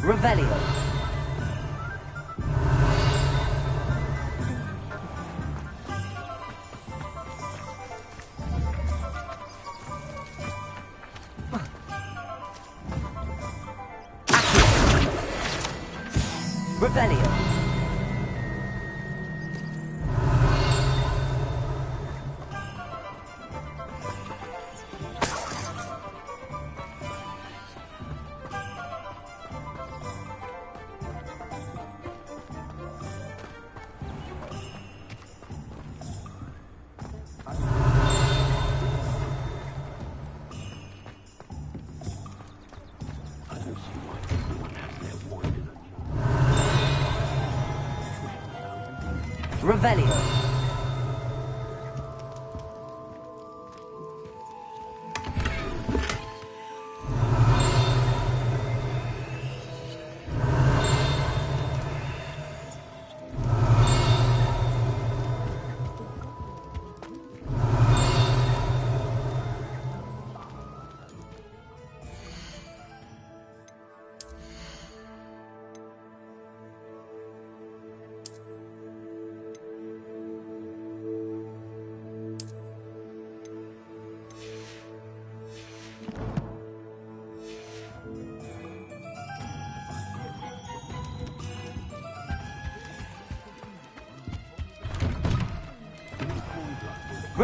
Revelio. Revelio. Revelio.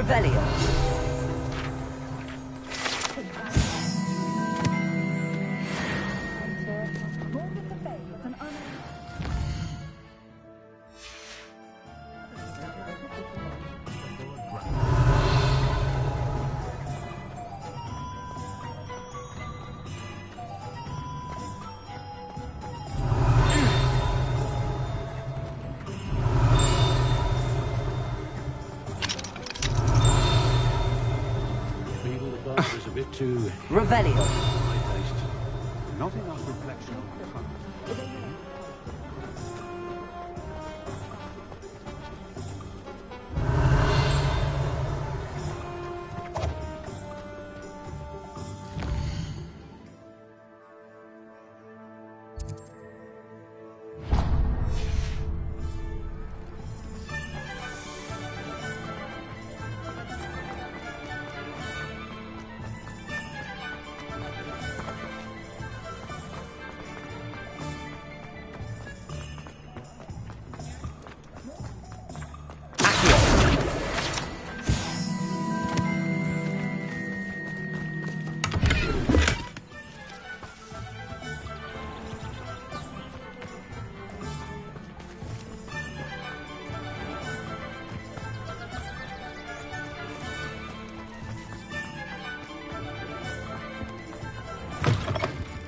Revelio. To Revelio. my taste. Not enough reflection on the front.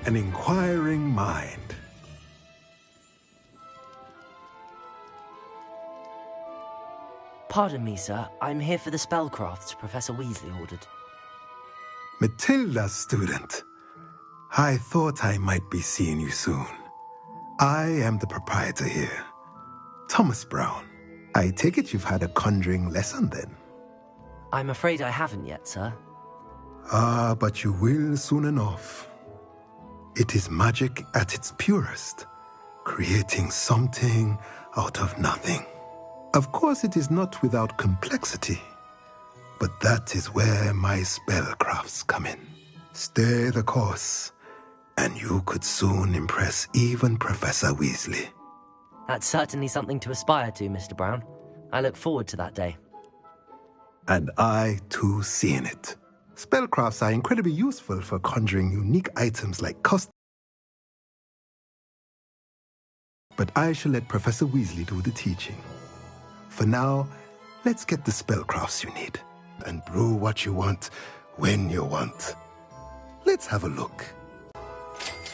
An inquiring mind. Pardon me, sir. I'm here for the spellcrafts Professor Weasley ordered. Matilda's student. I thought I might be seeing you soon. I am the proprietor here, Thomas Brown. I take it you've had a conjuring lesson then? I'm afraid I haven't yet, sir. Ah, but you will soon enough. It is magic at its purest, creating something out of nothing. Of course, it is not without complexity, but that is where my spellcrafts come in. Stay the course, and you could soon impress even Professor Weasley. That's certainly something to aspire to, Mr. Brown. I look forward to that day. And I, too, seeing it. Spellcrafts are incredibly useful for conjuring unique items like But I shall let Professor Weasley do the teaching. For now, let's get the spellcrafts you need and brew what you want when you want. Let's have a look.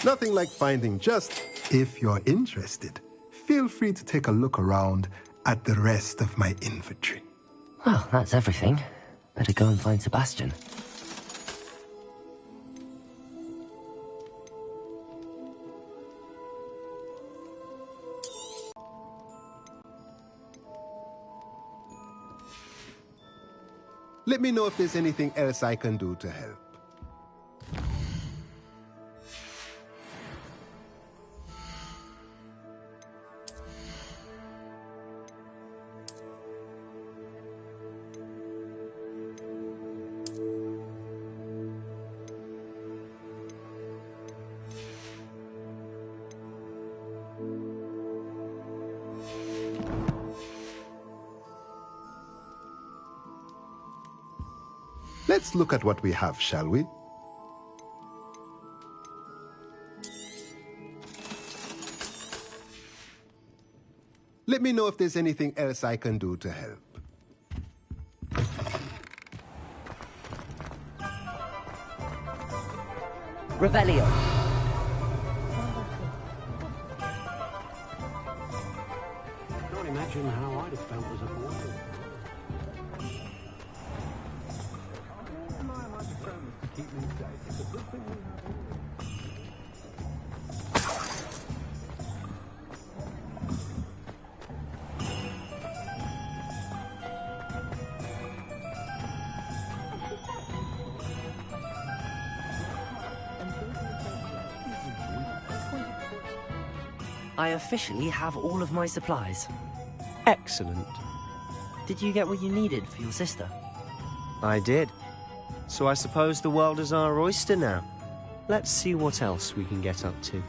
Nothing like finding just. If you're interested, feel free to take a look around at the rest of my inventory. Well, that's everything. Better go and find Sebastian. Let me know if there's anything else I can do to help. Let's look at what we have, shall we? Let me know if there's anything else I can do to help. Revelio. Can't imagine how I'd have felt as a boy. My microphone to keep me safe. It's a good thing we have I officially have all of my supplies. Excellent. Did you get what you needed for your sister? I did. So I suppose the world is our oyster now. Let's see what else we can get up to.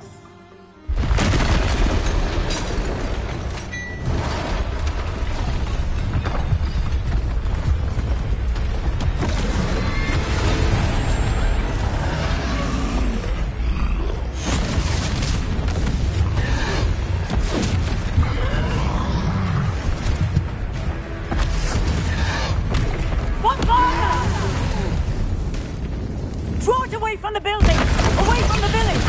Draw it away from the building! Away from the village!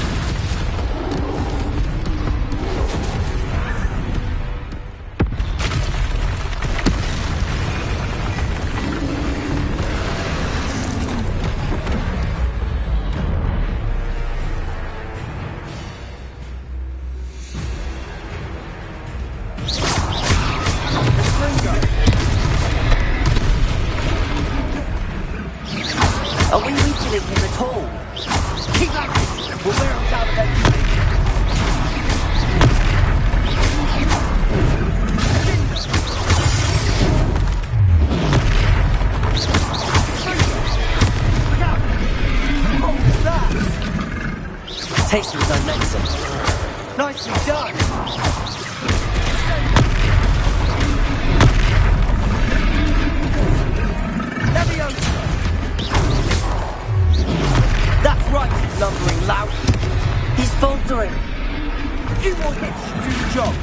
Are we weakening him at all? Keep at it! We'll wear him down eventually. What was that? Taste of his own medicine. Nicely done! That's right, you lumbering lout. He's faltering. A few more hits to do the job.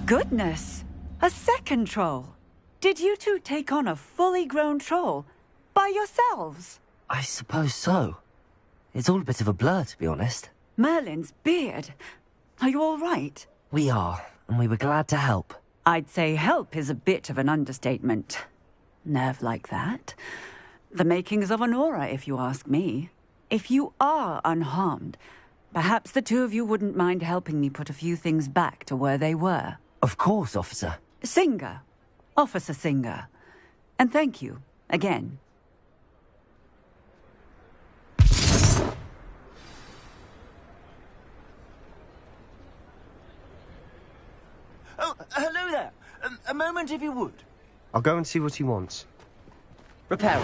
Goodness! A second troll! Did you two take on a fully grown troll? By yourselves? I suppose so. It's all a bit of a blur, to be honest. Merlin's beard. Are you all right? We are, and we were glad to help. I'd say help is a bit of an understatement. Nerve like that. The makings of an aura, if you ask me. If you are unharmed, perhaps the two of you wouldn't mind helping me put a few things back to where they were. Of course, officer. Singer. Officer Singer. And thank you, again. Oh, hello there. A moment, if you would. I'll go and see what he wants. Repair.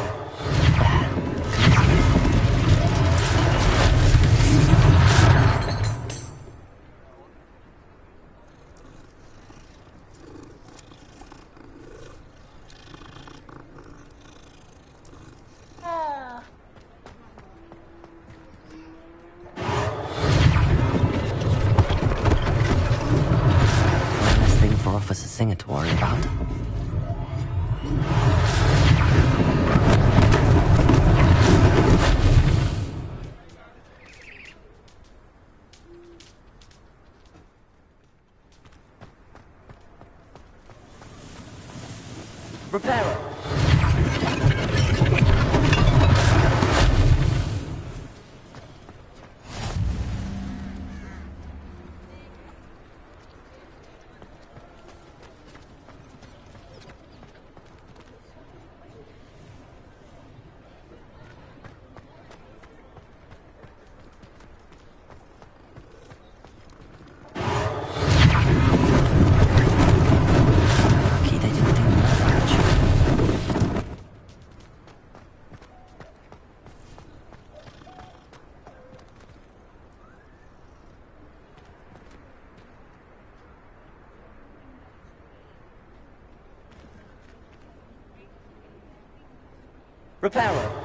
Officer Singer to worry about. Reparo. Reparo.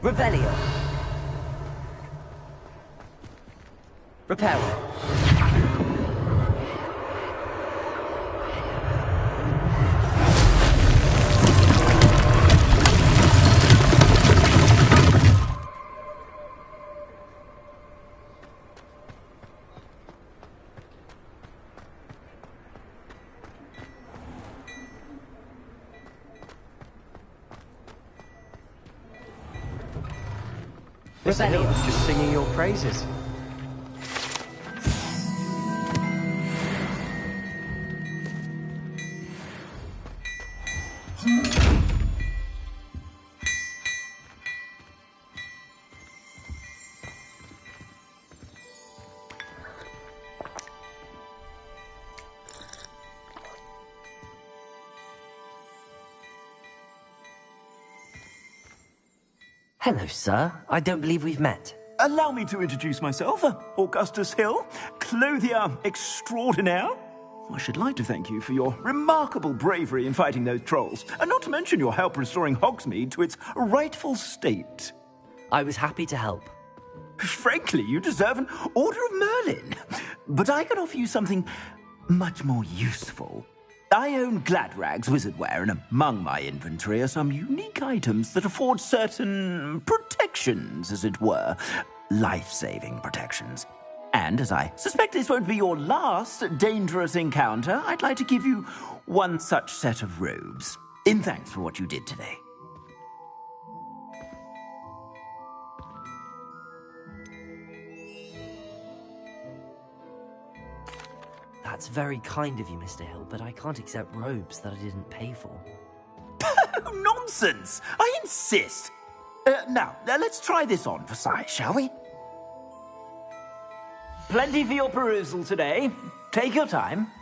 Revelio. Reparo. This elf's just singing your praises. Hello, sir. I don't believe we've met. Allow me to introduce myself, Augustus Hill, clothier extraordinaire. I should like to thank you for your remarkable bravery in fighting those trolls, and not to mention your help restoring Hogsmeade to its rightful state. I was happy to help. Frankly, you deserve an Order of Merlin. But I can offer you something much more useful. I own Gladrag's wizardware, and among my inventory are some unique items that afford certain protections, as it were. Life-saving protections. And as I suspect this won't be your last dangerous encounter, I'd like to give you one such set of robes, in thanks for what you did today. That's very kind of you, Mr. Hill, but I can't accept robes that I didn't pay for. Nonsense! I insist! Now, let's try this on for size, shall we? Plenty for your perusal today. Take your time.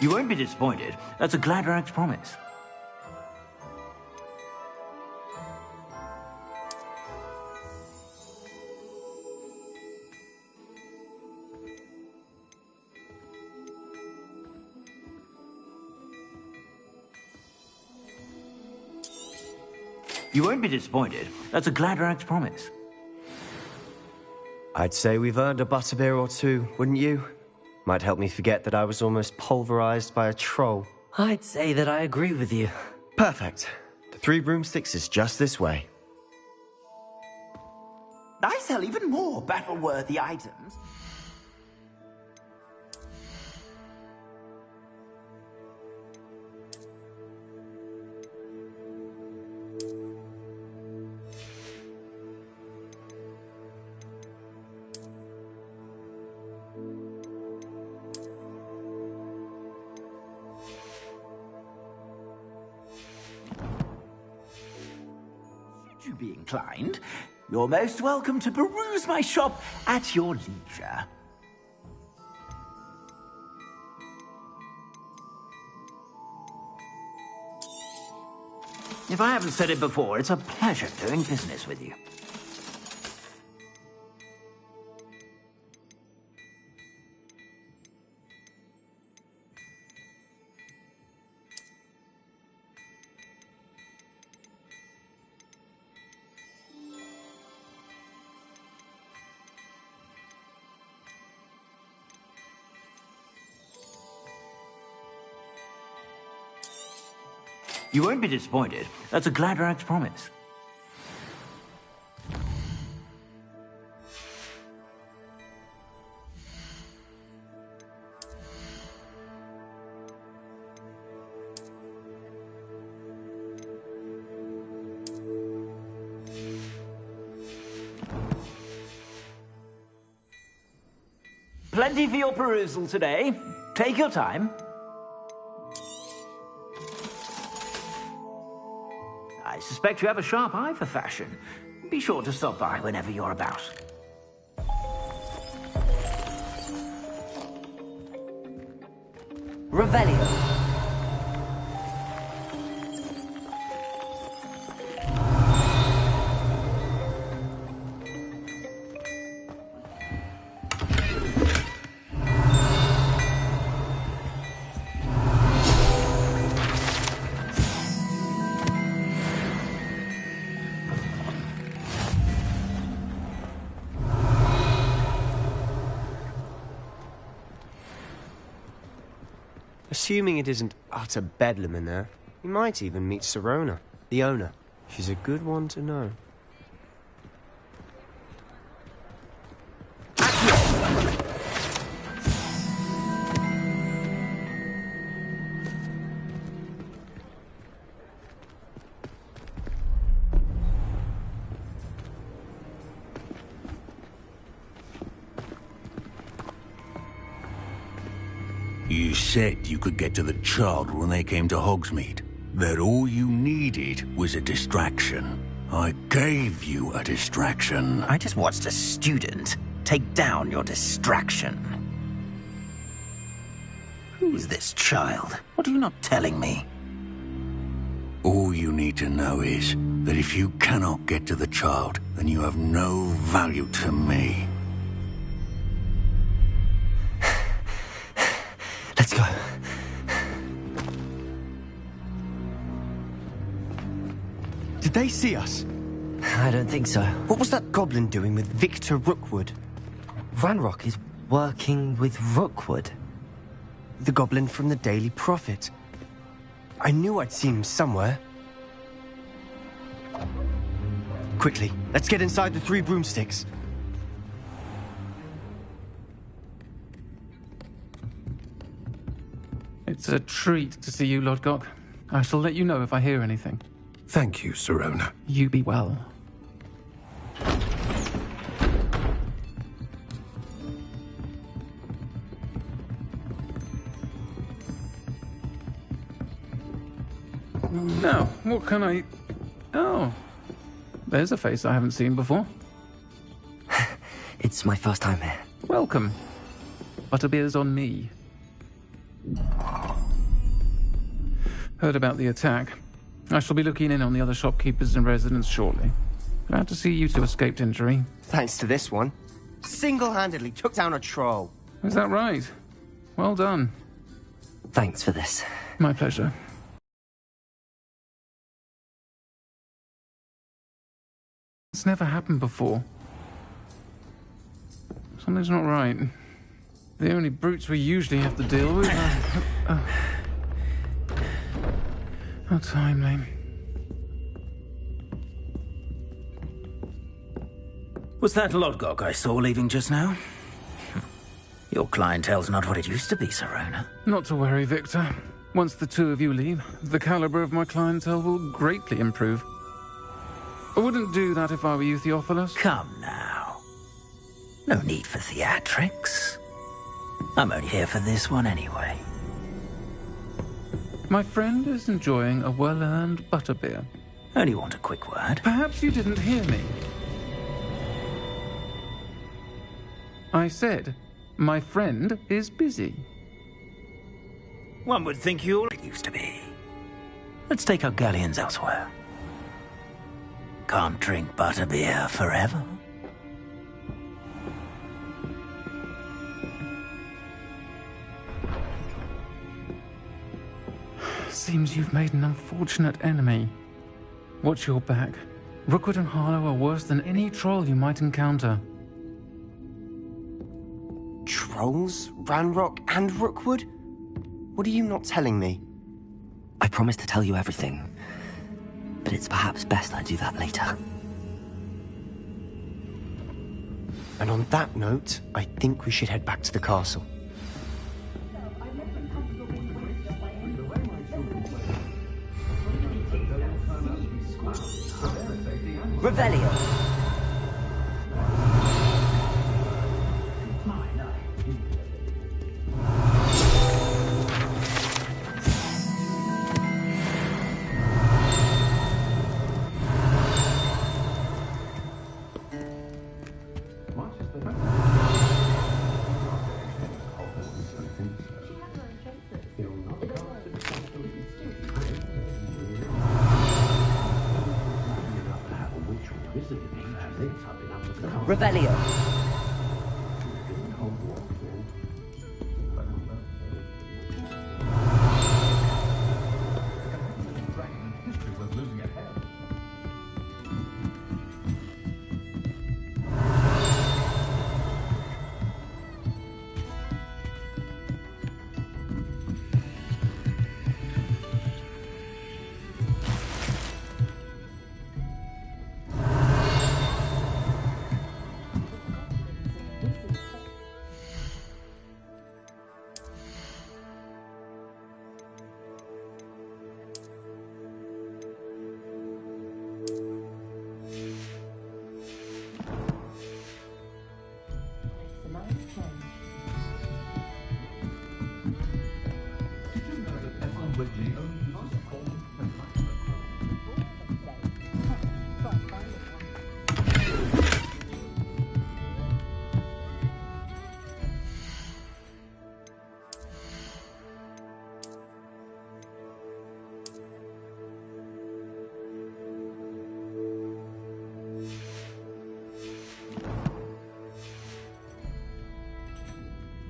You won't be disappointed. That's a Gladrag's promise. You won't be disappointed. That's a Gladrag's promise. I'd say we've earned a butterbeer or two, wouldn't you? Might help me forget that I was almost pulverized by a troll. I'd say that I agree with you. Perfect. The 3 broomsticks is just this way. I sell even more battle-worthy items. Should you be inclined, you're most welcome to peruse my shop at your leisure. If I haven't said it before, it's a pleasure doing business with you. You won't be disappointed. That's a Gladrag's promise. Plenty for your perusal today. Take your time. I suspect you have a sharp eye for fashion. Be sure to stop by whenever you're about. Revelio. Assuming it isn't utter bedlam in there, you might even meet Sirona, the owner. She's a good one to know. You said you could get to the child when they came to Hogsmeade. That all you needed was a distraction. I gave you a distraction. I just watched a student take down your distraction. Who's this child? What are you not telling me? All you need to know is that if you cannot get to the child, then you have no value to me. Let's go. Did they see us? I don't think so. What was that goblin doing with Victor Rookwood? Ranrock is working with Rookwood. The goblin from the Daily Prophet. I knew I'd seen him somewhere. Quickly, let's get inside the Three Broomsticks. It's a treat to see you, Lodgok. I shall let you know if I hear anything. Thank you, Sirona. You be well. Now, what can I... Oh, there's a face I haven't seen before. It's my first time here. Welcome. Butterbeer's on me. Heard about the attack. I shall be looking in on the other shopkeepers and residents shortly. Glad to see you two escaped injury. Thanks to this one. Single-handedly took down a troll. Is that right? Well done. Thanks for this. My pleasure. It's never happened before. Something's not right. The only brutes we usually have to deal with are... How timely. Was that Lodgok I saw leaving just now? Your clientele's not what it used to be, Sirona. Not to worry, Victor. Once the two of you leave, the caliber of my clientele will greatly improve. I wouldn't do that if I were you, Theophilus. Come now. No need for theatrics. I'm only here for this one anyway. My friend is enjoying a well-earned butterbeer. Only want a quick word. Perhaps you didn't hear me. I said, my friend is busy. One would think you all used to be. Let's take our galleons elsewhere. can't drink butterbeer forever. Seems you've made an unfortunate enemy. Watch your back. Rookwood and Harlow are worse than any troll you might encounter. Trolls? Ranrock and Rookwood? What are you not telling me? I promised to tell you everything, but it's perhaps best I do that later. And on that note, I think we should head back to the castle. Revelio. Revelio.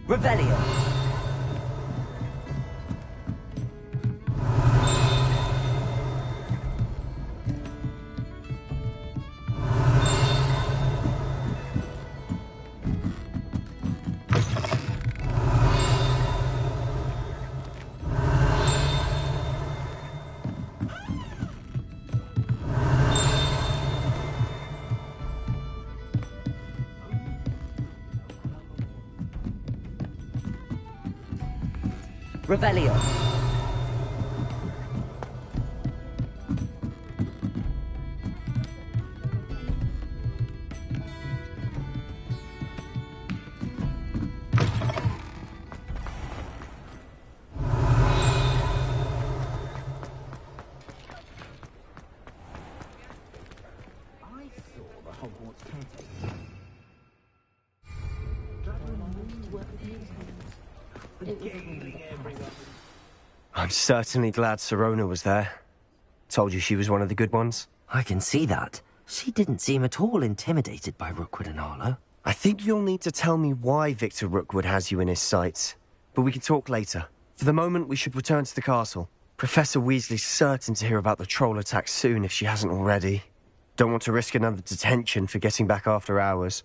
Revelio. Revelio. I'm certainly glad Sirona was there. Told you she was one of the good ones. I can see that. She didn't seem at all intimidated by Rookwood and Harlow. I think you'll need to tell me why Victor Rookwood has you in his sights. But we can talk later. For the moment, we should return to the castle. Professor Weasley's certain to hear about the troll attack soon if she hasn't already. Don't want to risk another detention for getting back after hours.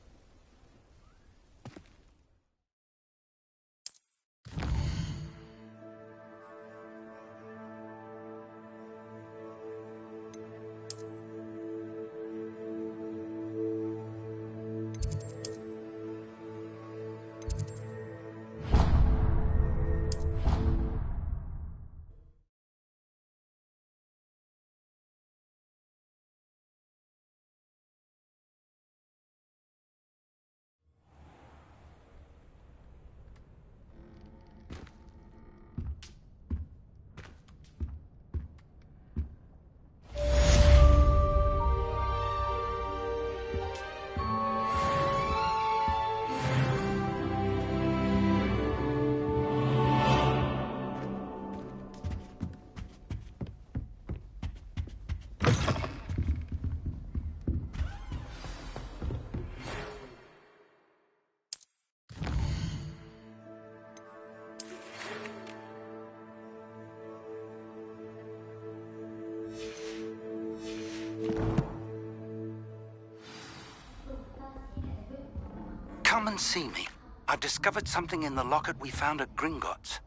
and see me. I've discovered something in the locket we found at Gringotts.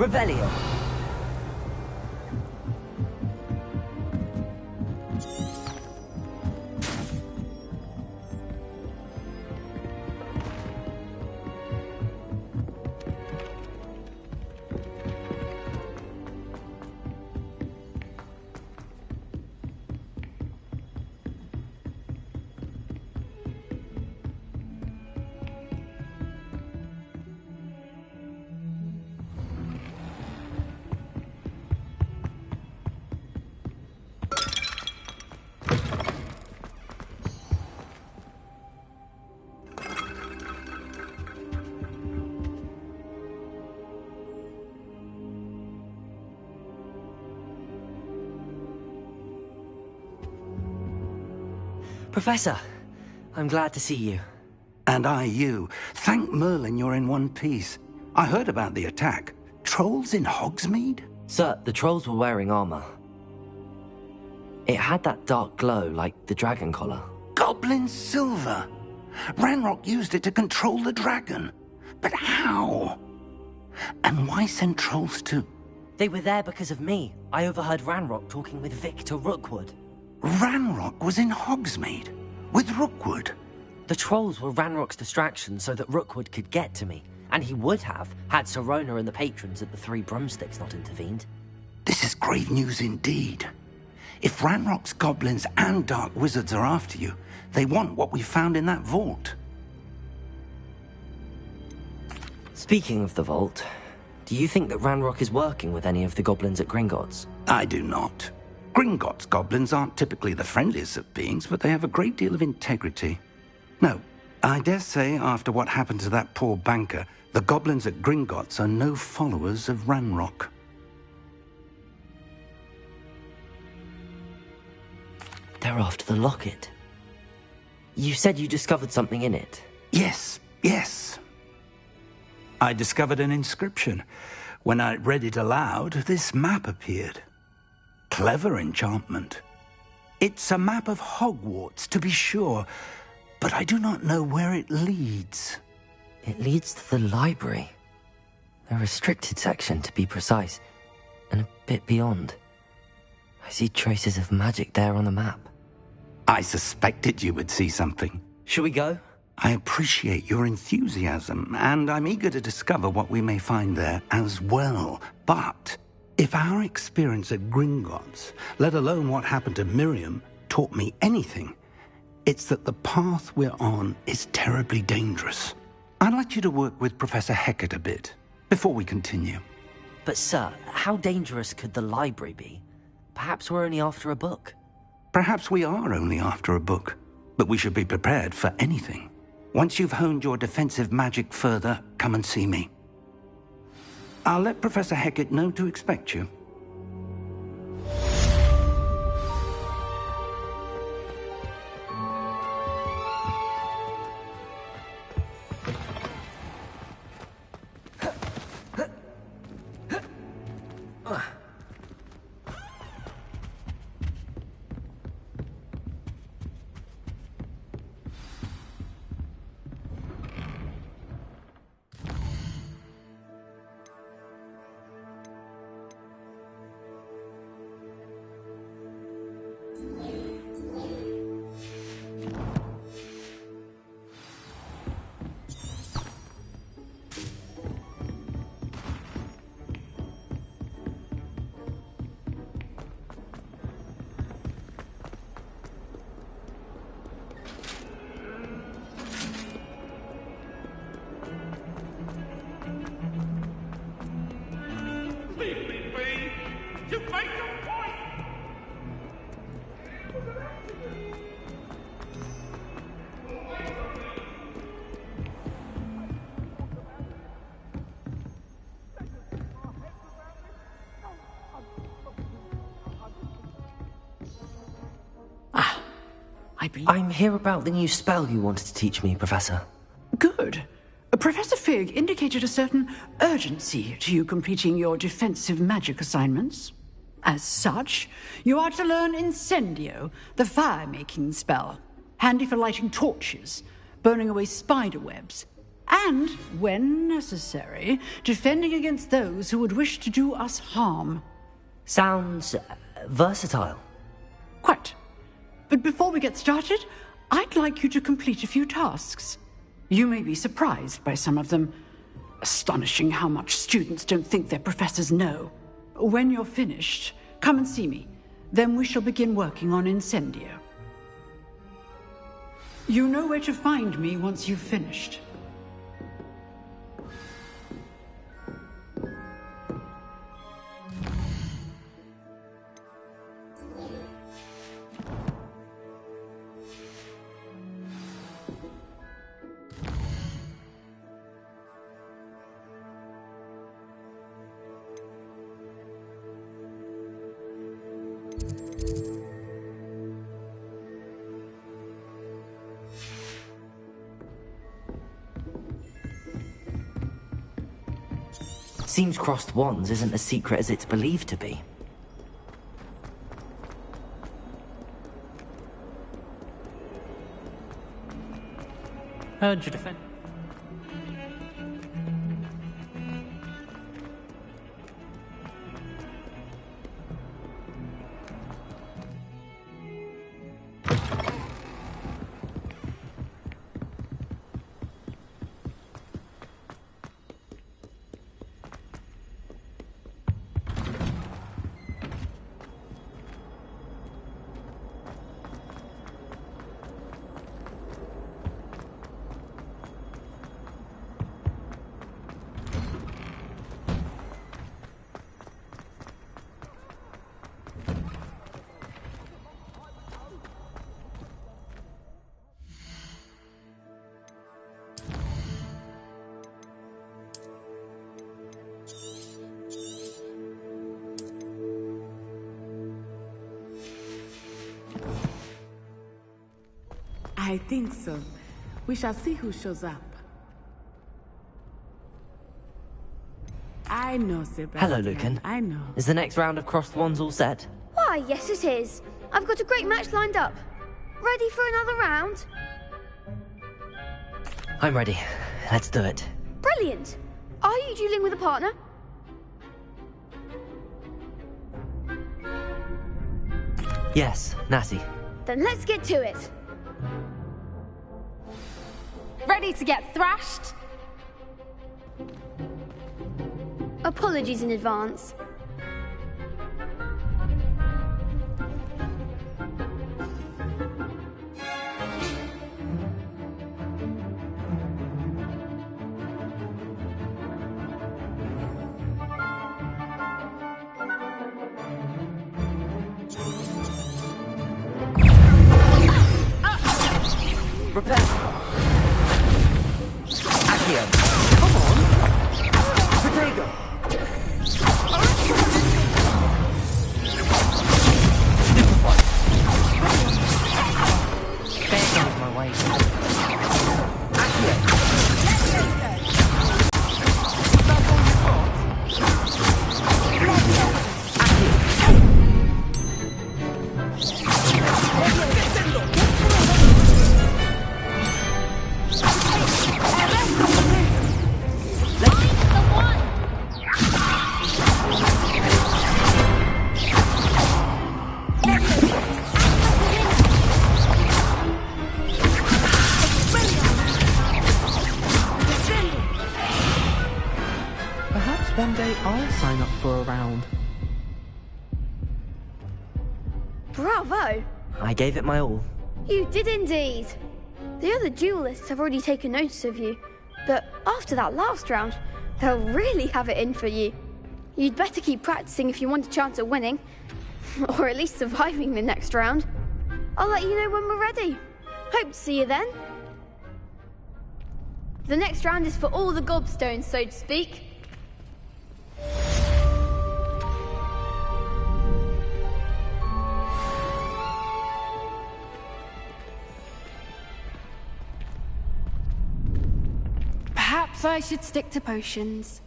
Revelio. Professor, I'm glad to see you. And I you. Thank Merlin you're in one piece. I heard about the attack. Trolls in Hogsmeade? Sir, the trolls were wearing armor. It had that dark glow like the dragon collar. Goblin silver! Ranrock used it to control the dragon. But how? And why send trolls too? They were there because of me. I overheard Ranrock talking with Victor Rookwood. Ranrock was in Hogsmeade? With Rookwood? The trolls were Ranrock's distraction so that Rookwood could get to me. And he would have, had Sirona and the patrons at the Three Broomsticks not intervened. This is grave news indeed. If Ranrock's goblins and dark wizards are after you, they want what we found in that vault. Speaking of the vault, do you think that Ranrock is working with any of the goblins at Gringotts? I do not. Gringotts goblins aren't typically the friendliest of beings, but they have a great deal of integrity. No, I dare say after what happened to that poor banker, the goblins at Gringotts are no followers of Ranrock. They're after the locket. You said you discovered something in it. Yes. I discovered an inscription. When I read it aloud, this map appeared. Clever enchantment. It's a map of Hogwarts, to be sure, but I do not know where it leads. It leads to the library. The restricted section, to be precise, and a bit beyond. I see traces of magic there on the map. I suspected you would see something. Shall we go? I appreciate your enthusiasm, and I'm eager to discover what we may find there as well. But if our experience at Gringotts, let alone what happened to Miriam, taught me anything, it's that the path we're on is terribly dangerous. I'd like you to work with Professor Hecat a bit before we continue. But sir, how dangerous could the library be? Perhaps we're only after a book. Perhaps we are only after a book, but we should be prepared for anything. Once you've honed your defensive magic further, come and see me. I'll let Professor Hecat know to expect you. I believe... I'm here about the new spell you wanted to teach me, Professor. Good. Professor Fig indicated a certain urgency to you completing your defensive magic assignments. As such, you are to learn Incendio, the fire-making spell, handy for lighting torches, burning away spider webs, and, when necessary, defending against those who would wish to do us harm. Sounds versatile. Quite. But before we get started, I'd like you to complete a few tasks. You may be surprised by some of them. Astonishing how much students don't think their professors know. When you're finished, come and see me. Then we shall begin working on Incendio. You know where to find me once you've finished. Seems crossed wands isn't as secret as it's believed to be. Heard your defense. I think so. We shall see who shows up. I know, Sebastian. Hello, Lucan. I know. Is the next round of crossed wands all set? Why, yes it is. I've got a great match lined up. Ready for another round? I'm ready. Let's do it. Brilliant. Are you dueling with a partner? Yes, Natty. Then let's get to it. Ready to get thrashed? Apologies in advance. Repair. Accio. Come on. Protego. Stupefy. There goes my way. Accio. One day I'll sign up for a round. Bravo! I gave it my all. You did indeed. The other duelists have already taken notice of you, but after that last round, they'll really have it in for you. You'd better keep practicing if you want a chance at winning, or at least surviving the next round. I'll let you know when we're ready. Hope to see you then. The next round is for all the gobstones, so to speak. Perhaps I should stick to potions.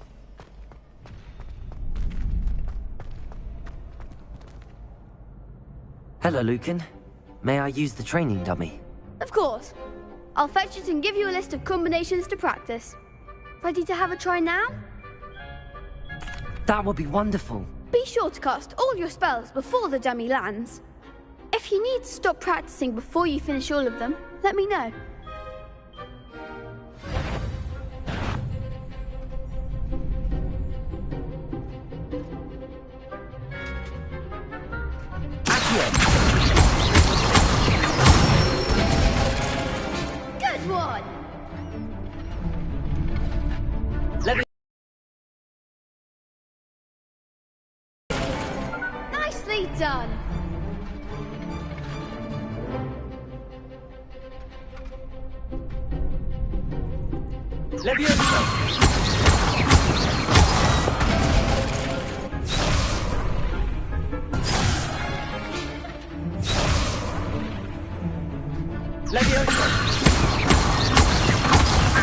Hello, Lucan. May I use the training dummy? Of course. I'll fetch it and give you a list of combinations to practice. Ready to have a try now? That would be wonderful. Be sure to cast all your spells before the dummy lands. If you need to stop practicing before you finish all of them, let me know. Good one! Nicely done! That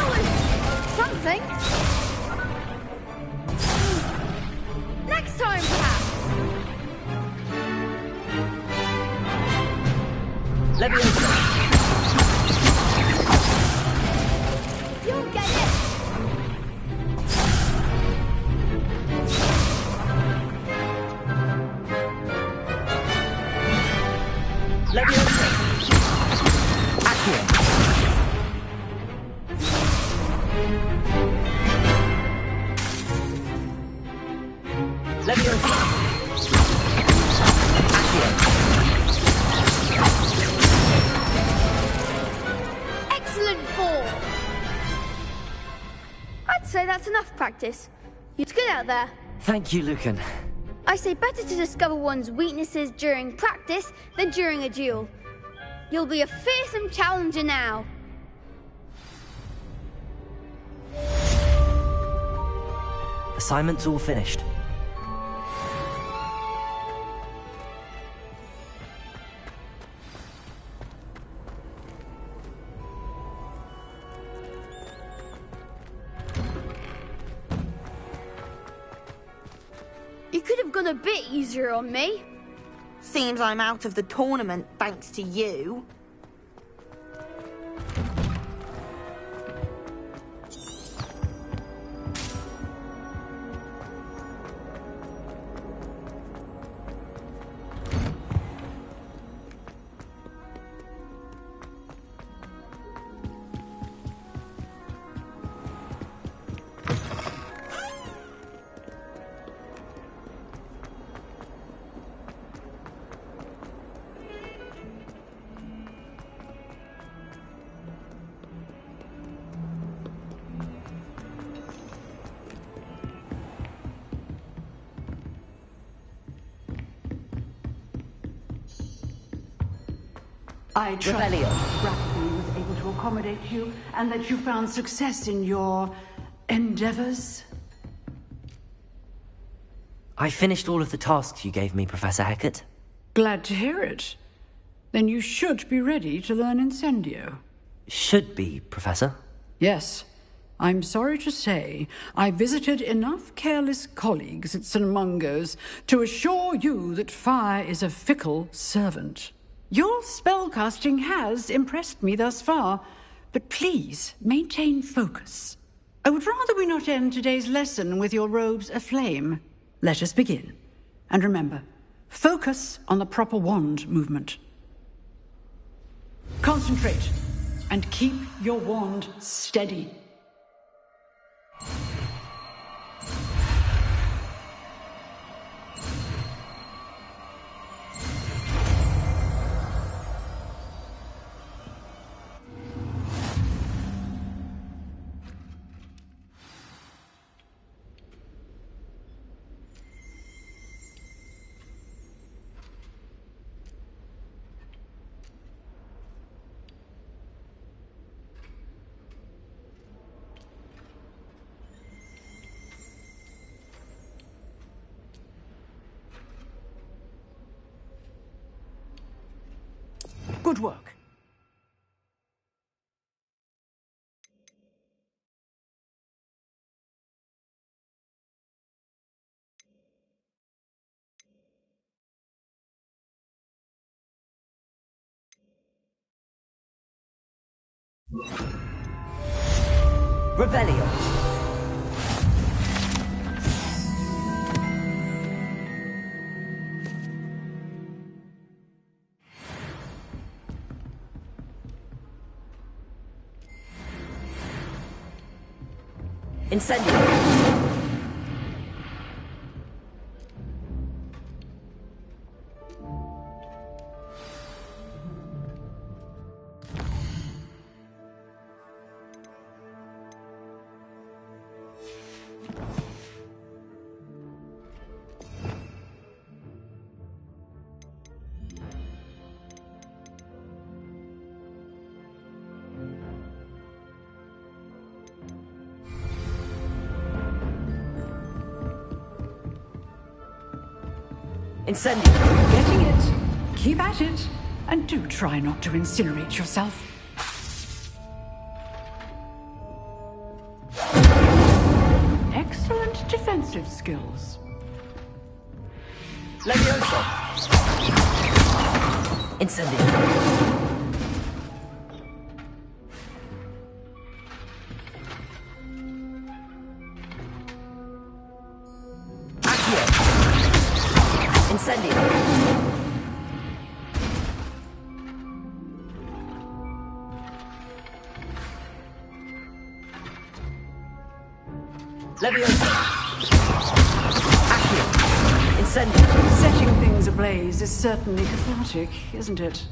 was something. Next time, perhaps. You'll get it. Excellent form. I'd say that's enough practice. You get out there. Thank you, Lucan. I say better to discover one's weaknesses during practice than during a duel. You'll be a fearsome challenger now. Assignment's all finished. You could have gone a bit easier on me. Seems I'm out of the tournament thanks to you. I trust Rapidly was able to accommodate you and that you found success in your endeavors. I finished all of the tasks you gave me, Professor Hecat. Glad to hear it. Then you should be ready to learn Incendio. Should be, Professor. Yes. I'm sorry to say, I visited enough careless colleagues at St. Mungo's to assure you that fire is a fickle servant. Your spellcasting has impressed me thus far, but please maintain focus. I would rather we not end today's lesson with your robes aflame. Let us begin. And remember, focus on the proper wand movement. Concentrate, and keep your wand steady. Good work. Revelio. Incendio. Incendio. Getting it. Keep at it. And do try not to incinerate yourself. Excellent defensive skills. Levioso. Incendio. Incendio. Levioso. Accio. Incendio. Setting things ablaze is certainly cathartic, isn't it?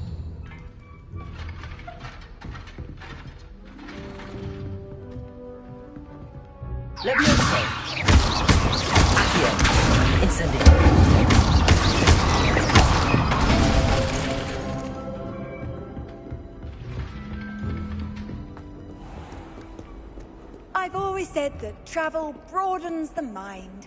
Levioso. Accio. Incendio. I've always said that travel broadens the mind.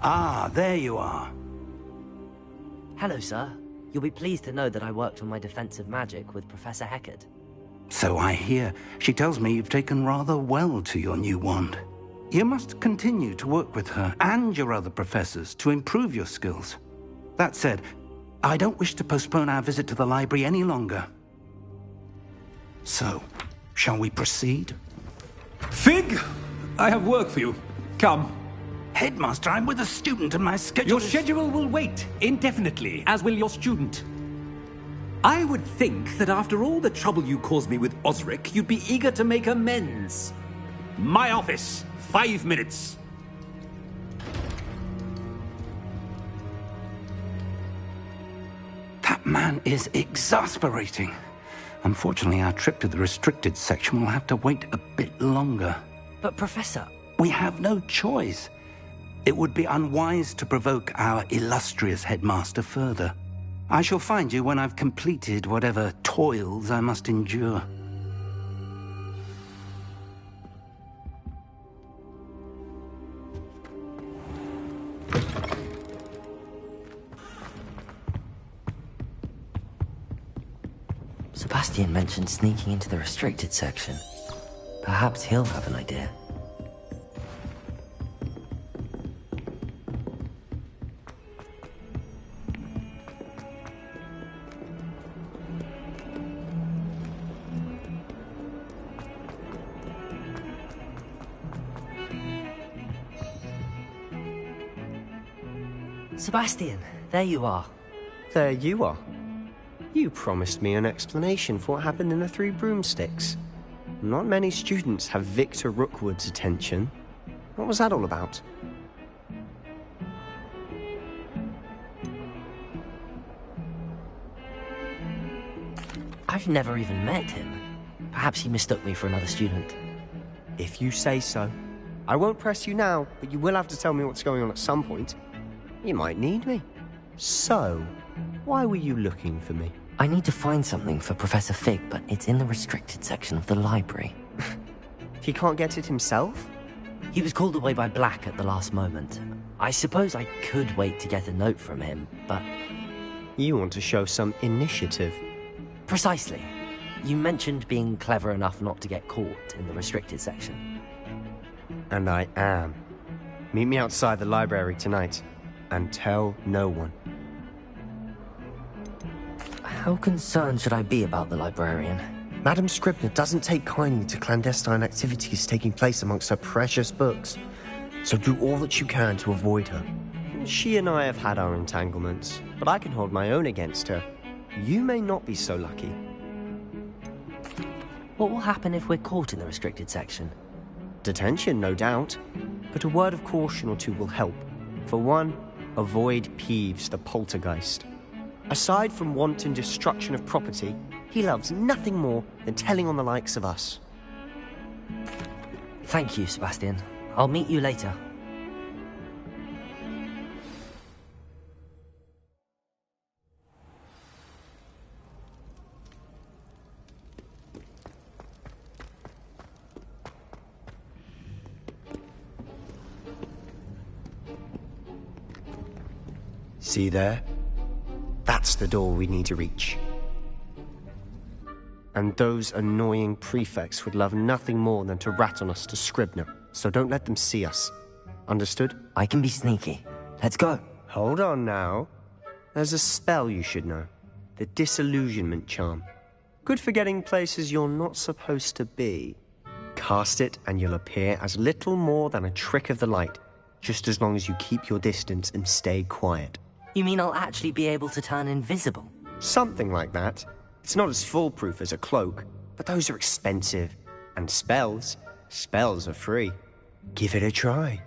Ah, there you are. Hello, sir. You'll be pleased to know that I worked on my defensive magic with Professor Heckard. So I hear. She tells me you've taken rather well to your new wand. You must continue to work with her and your other professors to improve your skills. That said, I don't wish to postpone our visit to the library any longer. So, shall we proceed? Fig! I have work for you. Come. Headmaster, I'm with a student and my schedule Your schedule will wait indefinitely, as will your student. I would think that after all the trouble you caused me with Osric, you'd be eager to make amends. My office, 5 minutes. That man is exasperating. Unfortunately, our trip to the restricted section will have to wait a bit longer. But, Professor... We have no choice. It would be unwise to provoke our illustrious headmaster further. I shall find you when I've completed whatever toils I must endure. Sebastian mentioned sneaking into the restricted section. Perhaps he'll have an idea. Sebastian, there you are. There you are. You promised me an explanation for what happened in the Three Broomsticks. Not many students have Victor Rookwood's attention. What was that all about? I've never even met him. Perhaps he mistook me for another student. If you say so. I won't press you now, but you will have to tell me what's going on at some point. You might need me. So, why were you looking for me? I need to find something for Professor Fig, but it's in the restricted section of the library. He can't get it himself? He was called away by Black at the last moment. I suppose I could wait to get a note from him, but... You want to show some initiative. Precisely. You mentioned being clever enough not to get caught in the restricted section. And I am. Meet me outside the library tonight, and tell no one. How concerned should I be about the librarian? Madam Scribner doesn't take kindly to clandestine activities taking place amongst her precious books, so do all that you can to avoid her. She and I have had our entanglements, but I can hold my own against her. You may not be so lucky. What will happen if we're caught in the restricted section? Detention, no doubt, but a word of caution or two will help. For one, avoid Peeves the poltergeist. Aside from wanton destruction of property, he loves nothing more than telling on the likes of us. Thank you, Sebastian. I'll meet you later. See there? That's the door we need to reach. And those annoying prefects would love nothing more than to rat on us to Scribner, so don't let them see us. Understood? I can be sneaky. Let's go. Hold on now. There's a spell you should know. The Disillusionment Charm. Good for getting places you're not supposed to be. Cast it and you'll appear as little more than a trick of the light, just as long as you keep your distance and stay quiet. You mean I'll actually be able to turn invisible? Something like that. It's not as foolproof as a cloak, but those are expensive. And spells are free. Give it a try.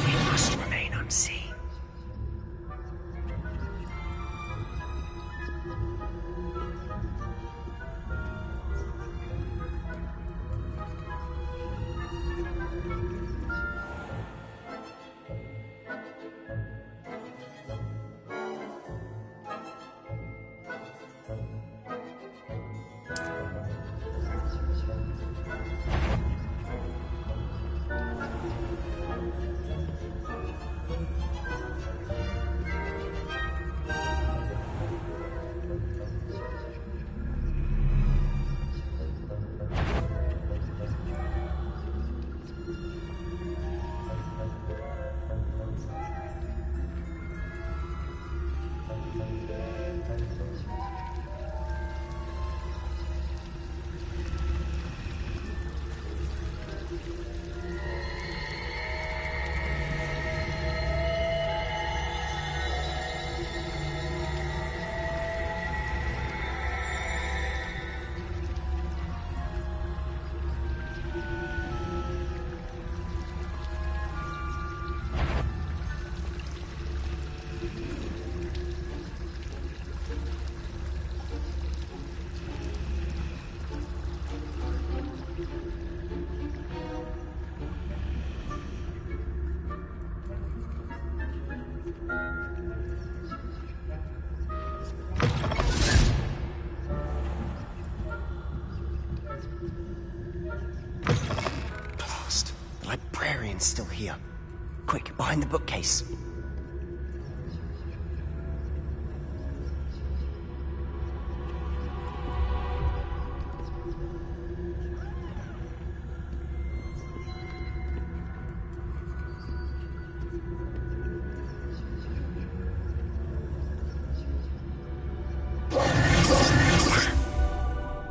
We must remain unseen. librarian's still here. Quick, behind the bookcase.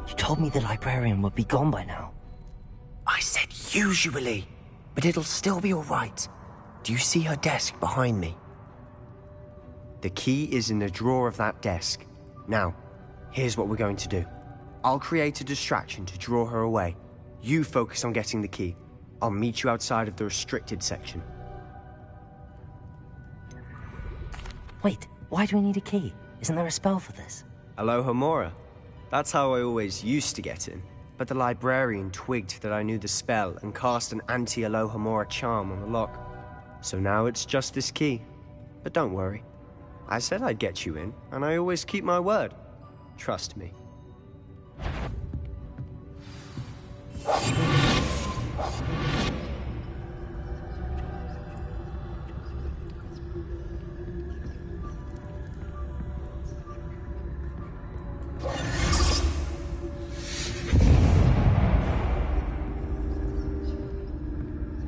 You told me the librarian would be gone by now. I said usually, but it'll still be all right. Do you see her desk behind me? The key is in the drawer of that desk. Now, here's what we're going to do. I'll create a distraction to draw her away. You focus on getting the key. I'll meet you outside of the restricted section. Wait, why do we need a key? Isn't there a spell for this? Alohomora. That's how I always used to get in. But the librarian twigged that I knew the spell and cast an anti-Alohomora charm on the lock. So now it's just this key. But don't worry. I said I'd get you in, and I always keep my word. Trust me.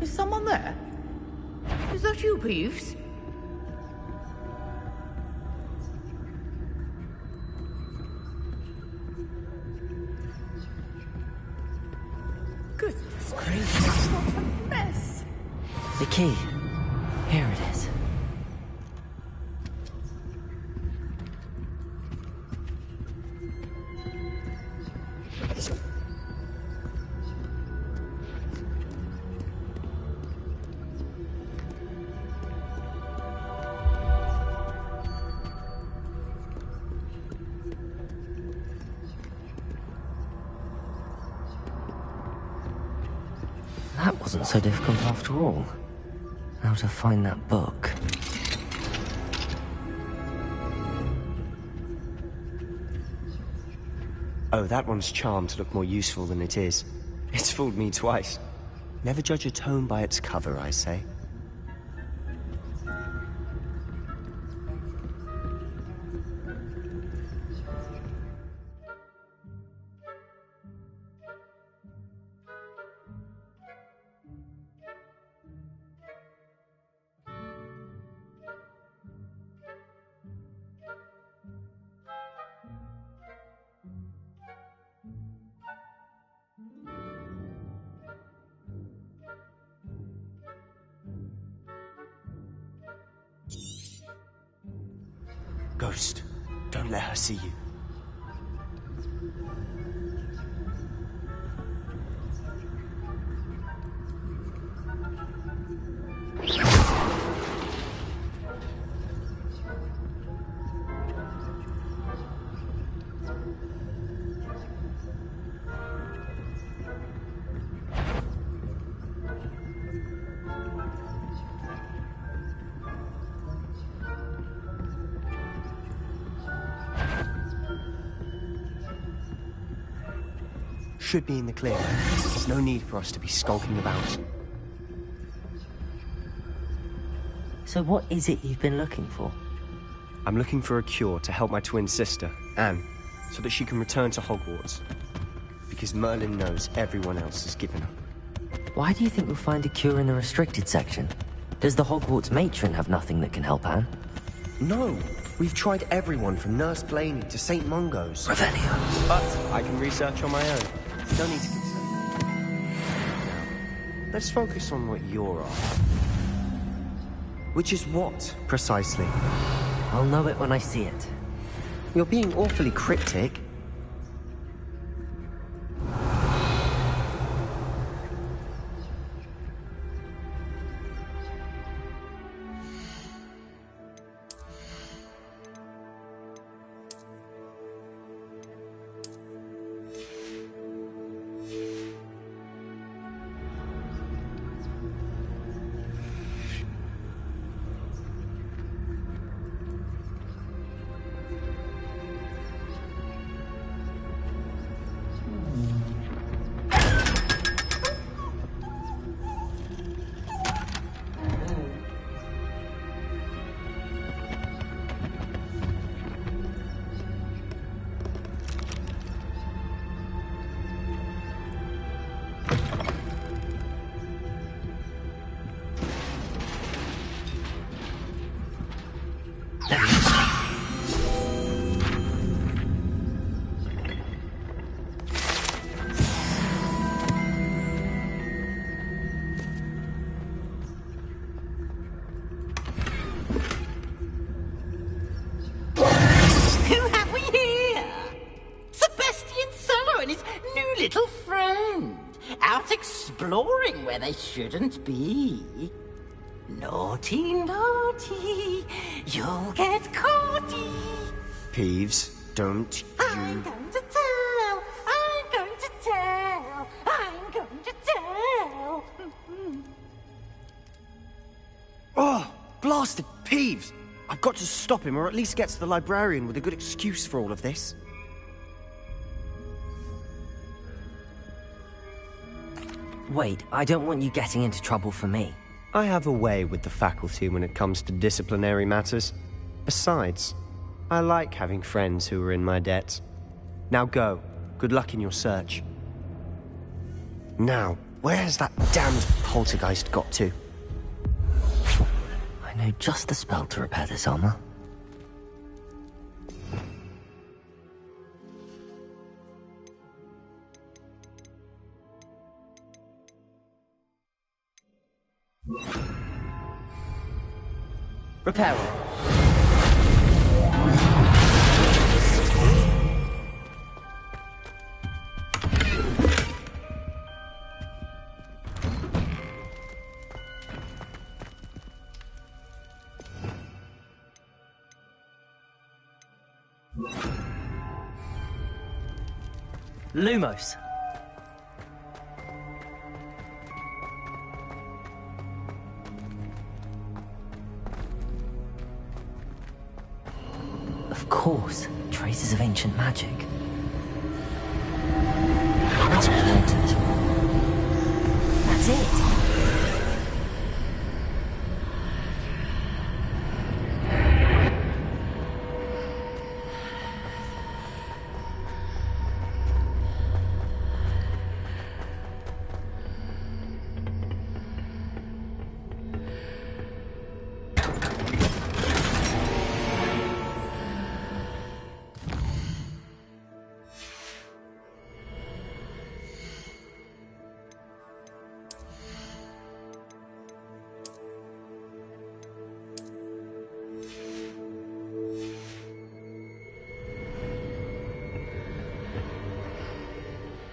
Is someone there? Is that you, Peeves? Goodness gracious, what a mess! The key. Here it is. That wasn't so difficult after all. How to find that book. Oh, that one's charmed to look more useful than it is. It's fooled me twice. Never judge a tome by its cover, I say. Ghost, don't let her see you. Should be in the clear. There's no need for us to be skulking about. So what is it you've been looking for? I'm looking for a cure to help my twin sister, Anne, so that she can return to Hogwarts. Because Merlin knows everyone else has given up. Why do you think we'll find a cure in the restricted section? Does the Hogwarts matron have nothing that can help Anne? No! We've tried everyone from Nurse Blaney to St. Mungo's. Revelio. But I can research on my own. No need to concern. Now, let's focus on what you're after. Which is what, precisely? I'll know it when I see it. You're being awfully cryptic. little friend, out exploring where they shouldn't be. Naughty, naughty, you'll get caughty. Peeves, don't I'm going to tell, I'm going to tell, I'm going to tell. Oh, blasted Peeves! I've got to stop him, or at least get to the librarian with a good excuse for all of this. Wait, I don't want you getting into trouble for me. I have a way with the faculty when it comes to disciplinary matters. Besides, I like having friends who are in my debt. Now go. Good luck in your search. Now, where has that damned poltergeist got to? I know just the spell to repair this armor. Repair it. Lumos. Of course, traces of ancient magic. That's important. That's it.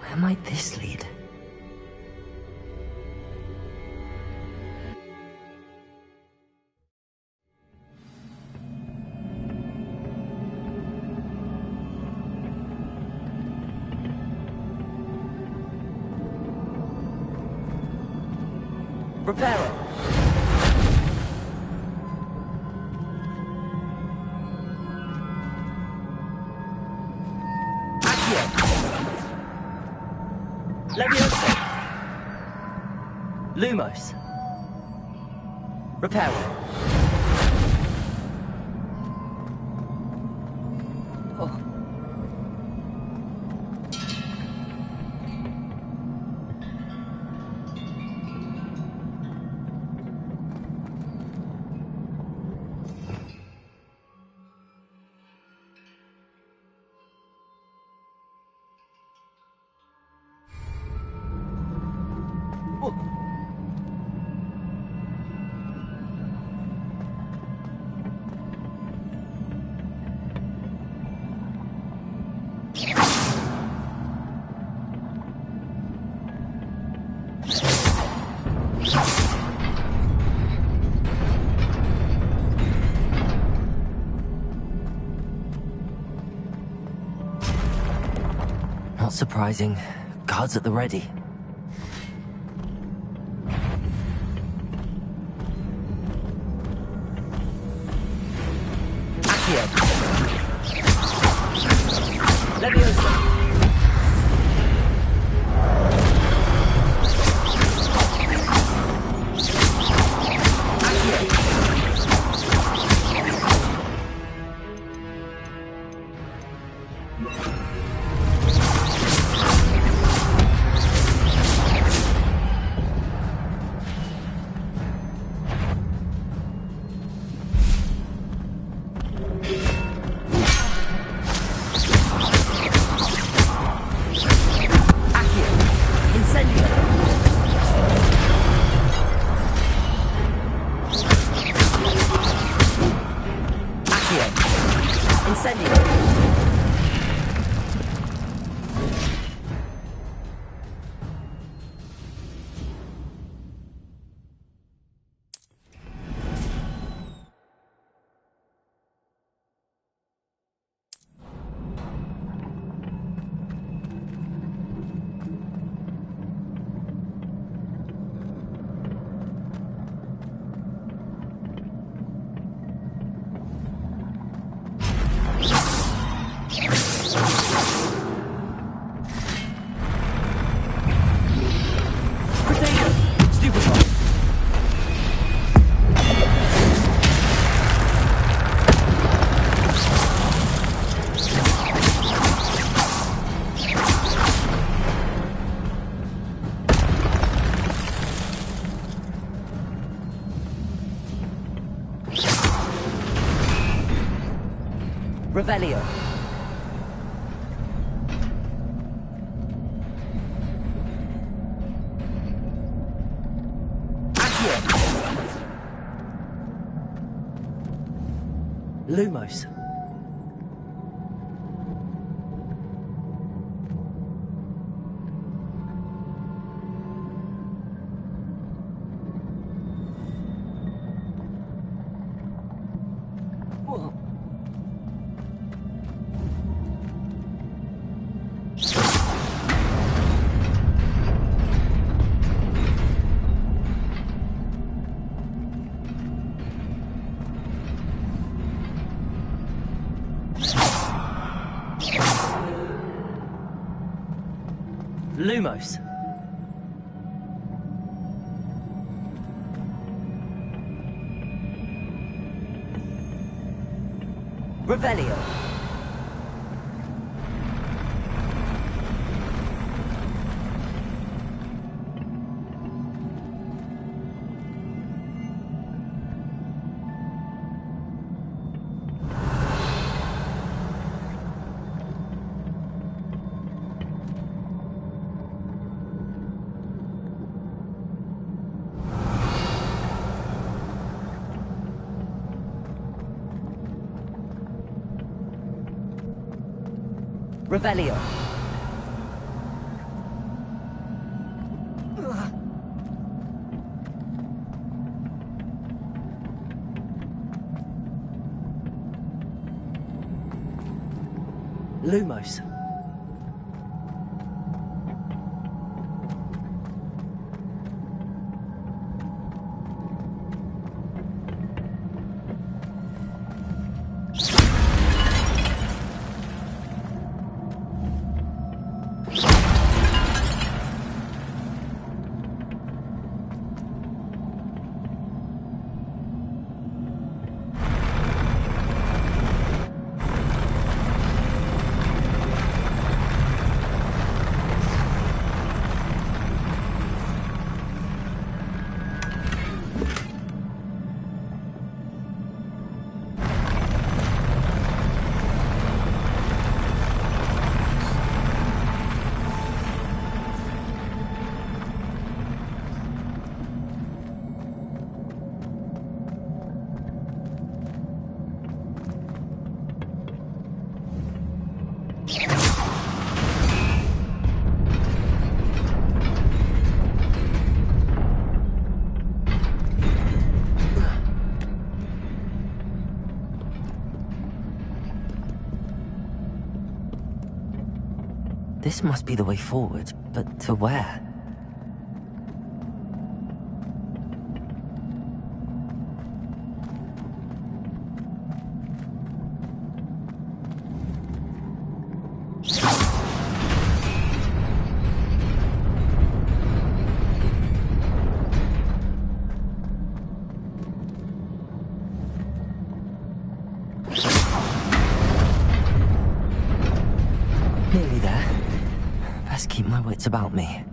Where might this lead? Reparo. Leviosa. Lumos. Reparo. Oh. Not surprising. Guards at the ready. Accio. Leviosa. Revelio. Lumos. Lumos. Revelio. Revelio. Lumos. This must be the way forward, but to where? Nearly there. Best keep my wits about me.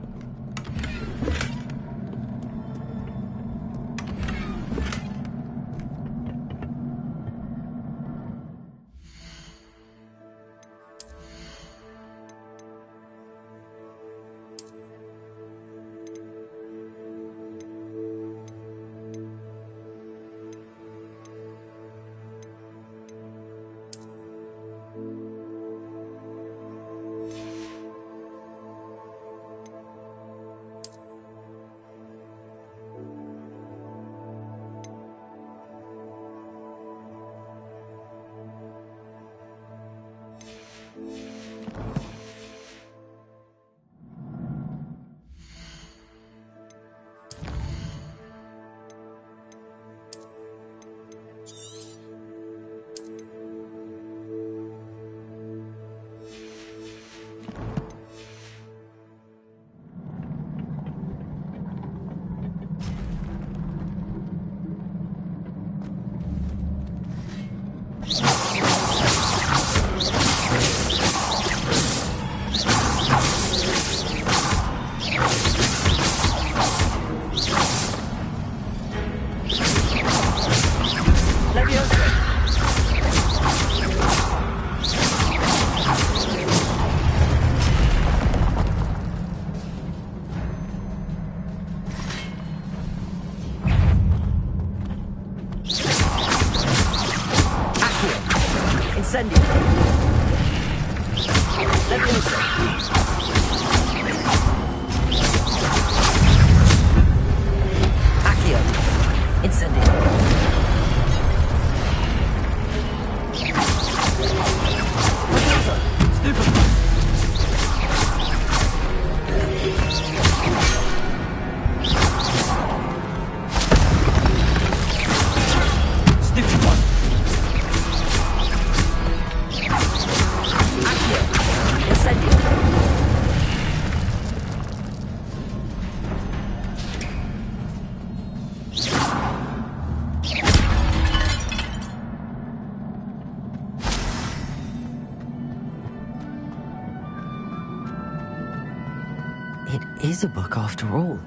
It is a book after all.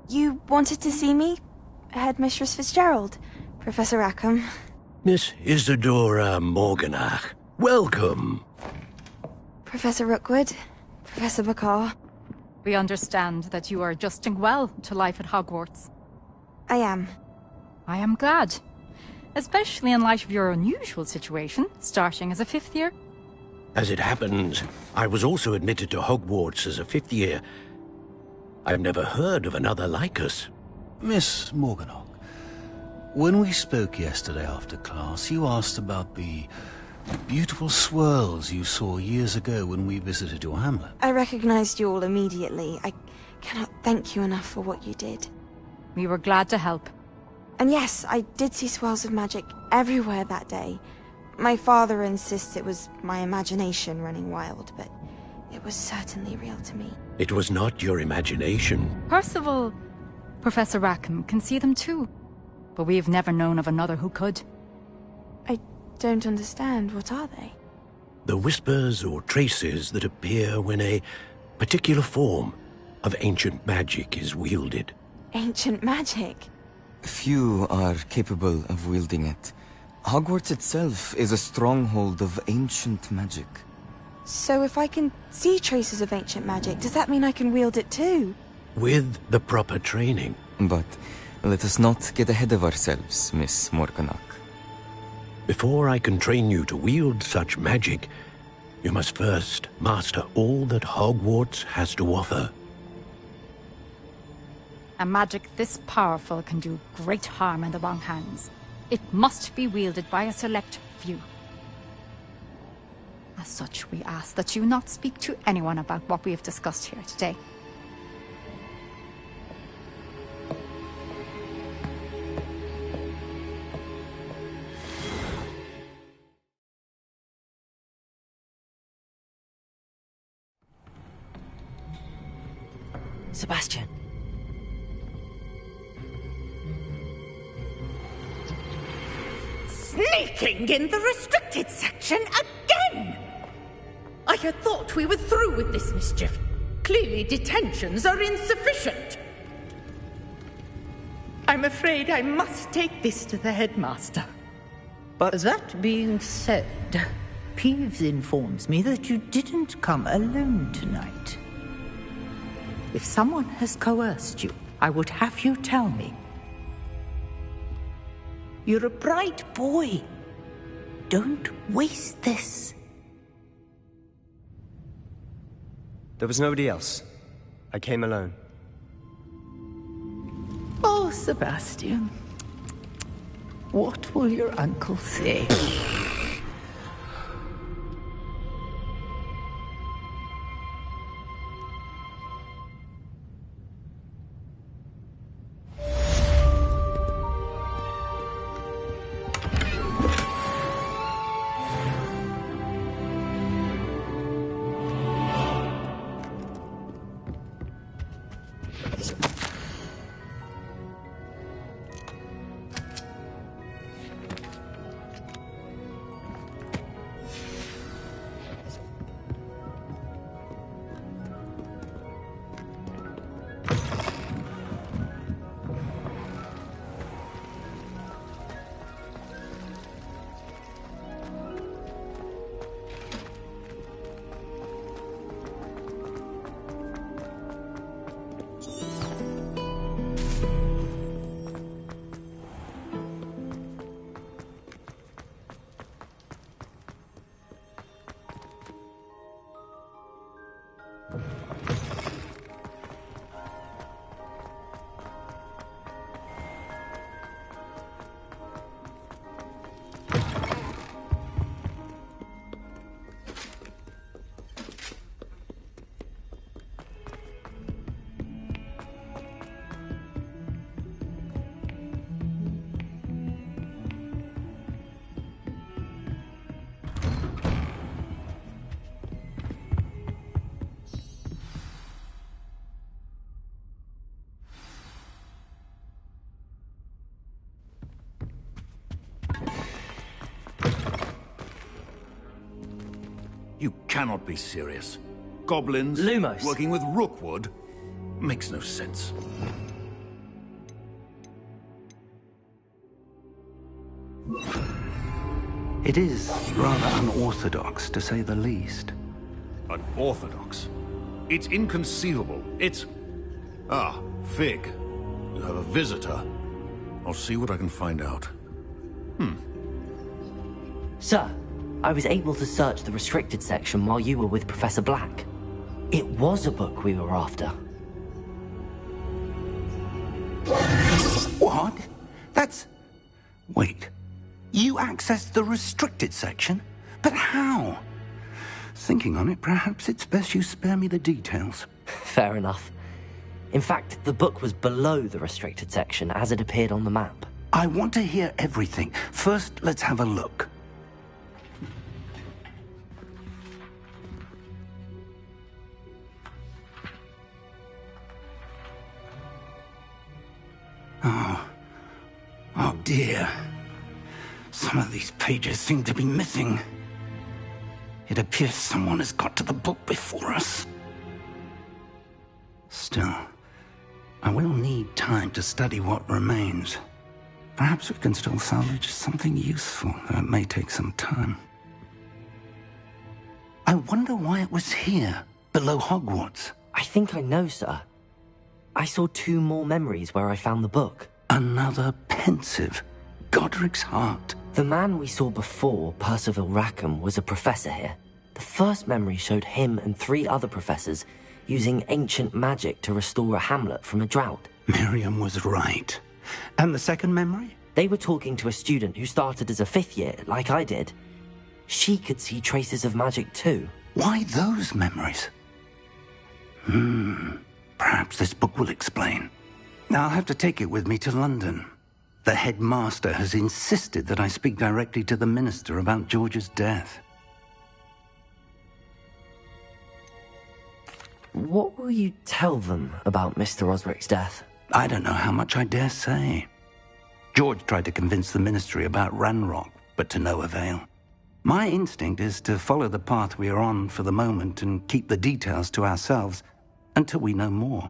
You wanted to see me? Headmistress Fitzgerald? Professor Rackham? Miss Isadora Morganach, welcome. Professor Rookwood? Professor Bakar? We understand that you are adjusting well to life at Hogwarts. I am. I am glad. Especially in light of your unusual situation, starting as a 5th year. As it happens, I was also admitted to Hogwarts as a 5th year. I've never heard of another like us. Miss Morganach, when we spoke yesterday after class, you asked about the beautiful swirls you saw years ago when we visited your hamlet. I recognized you all immediately. I cannot thank you enough for what you did. We were glad to help. And yes, I did see swirls of magic everywhere that day. My father insists it was my imagination running wild, but it was certainly real to me. It was not your imagination. Percival, Professor Rackham can see them too. But we have never known of another who could. I don't understand. What are they? The whispers or traces that appear when a particular form of ancient magic is wielded. Ancient magic? Few are capable of wielding it. Hogwarts itself is a stronghold of ancient magic. So if I can see traces of ancient magic, does that mean I can wield it too? With the proper training. But let us not get ahead of ourselves, Miss Morganach. Before I can train you to wield such magic, you must first master all that Hogwarts has to offer. A magic this powerful can do great harm in the wrong hands. It must be wielded by a select few. As such, we ask that you not speak to anyone about what we have discussed here today. Sebastian. Sneaking in the restricted section again! I had thought we were through with this mischief. Clearly detentions are insufficient. I'm afraid I must take this to the headmaster. But that being said, Peeves informs me that you didn't come alone tonight. If someone has coerced you, I would have you tell me. You're a bright boy. Don't waste this. There was nobody else. I came alone. Oh, Sebastian. What will your uncle say? You cannot be serious. Goblins Lumos. Working with Rookwood makes no sense. It is rather unorthodox, to say the least. Unorthodox? It's inconceivable. It's... Ah, Fig. You have a visitor. I'll see what I can find out. Sir, I was able to search the restricted section while you were with Professor Black. It was a book we were after. What? That's... Wait. You accessed the restricted section? But how? Thinking on it, perhaps it's best you spare me the details. Fair enough. In fact, the book was below the restricted section as it appeared on the map. I want to hear everything. First, let's have a look. Oh dear. Some of these pages seem to be missing. It appears someone has got to the book before us. Still, I will need time to study what remains. Perhaps we can still salvage something useful, though it may take some time. I wonder why it was here, below Hogwarts. I think I know, sir. I saw 2 more memories where I found the book. Another pensive. Godric's heart. The man we saw before, Percival Rackham, was a professor here. The first memory showed him and 3 other professors using ancient magic to restore a hamlet from a drought. Miriam was right. And the second memory? They were talking to a student who started as a 5th year, like I did. She could see traces of magic too. Why those memories? Perhaps this book will explain. I'll have to take it with me to London. The headmaster has insisted that I speak directly to the minister about George's death. What will you tell them about Mr. Osric's death? I don't know how much I dare say. George tried to convince the ministry about Ranrock, but to no avail. My instinct is to follow the path we are on for the moment and keep the details to ourselves until we know more.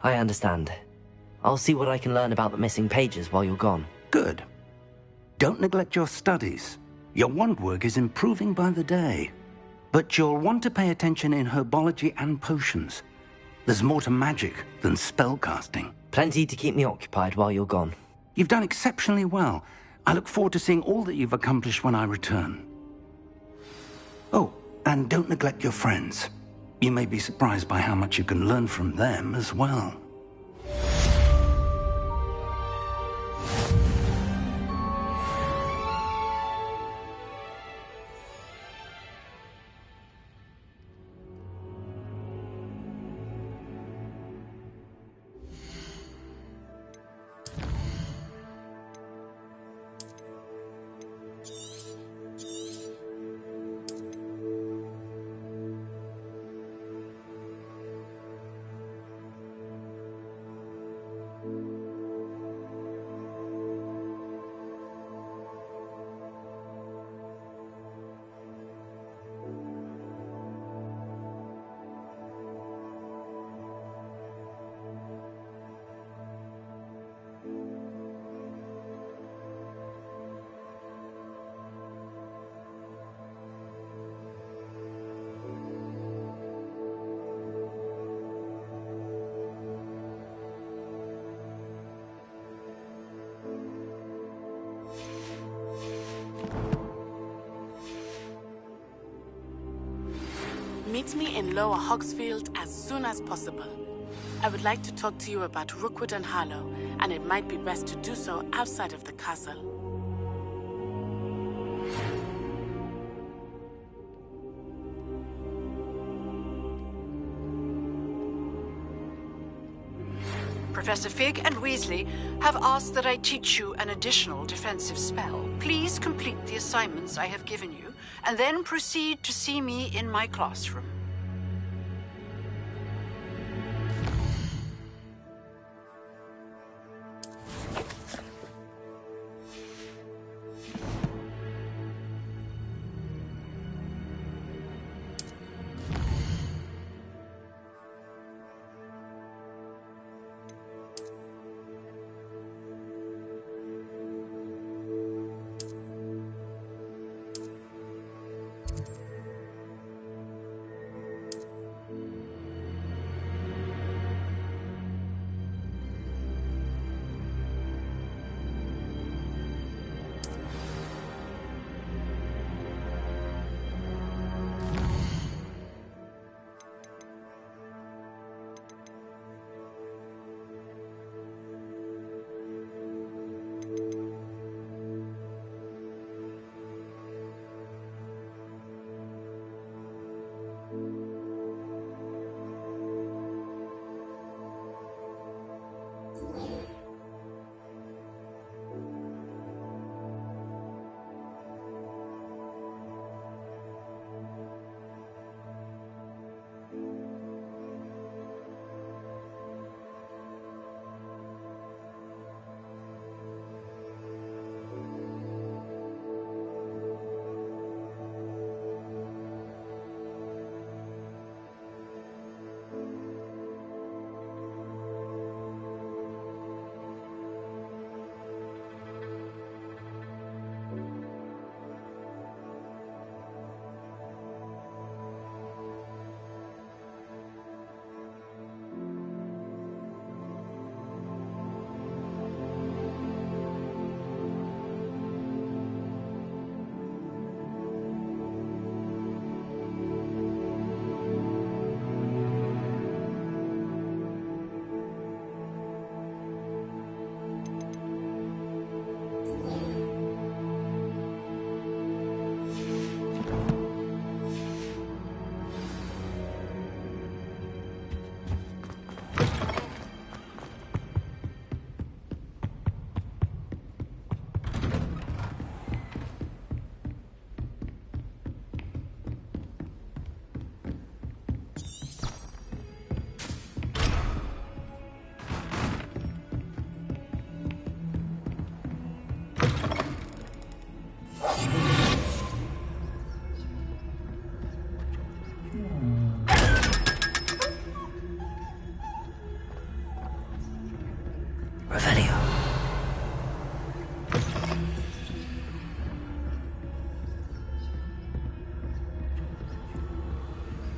I understand. I'll see what I can learn about the missing pages while you're gone. Good. Don't neglect your studies. Your wand work is improving by the day. But you'll want to pay attention in herbology and potions. There's more to magic than spellcasting. Plenty to keep me occupied while you're gone. You've done exceptionally well. I look forward to seeing all that you've accomplished when I return. Oh, and don't neglect your friends. You may be surprised by how much you can learn from them as well. Meet me in Lower Hogsfield as soon as possible. I would like to talk to you about Rookwood and Harlow, and it might be best to do so outside of the castle. Professor Fig and Weasley have asked that I teach you an additional defensive spell. Please complete the assignments I have given you, and then proceed to see me in my classroom.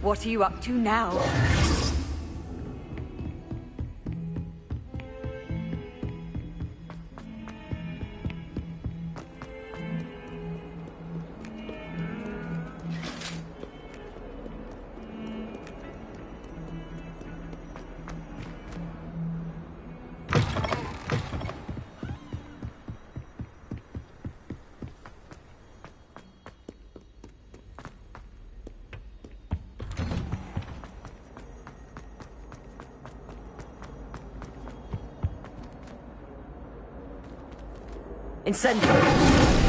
What are you up to now? Incendio!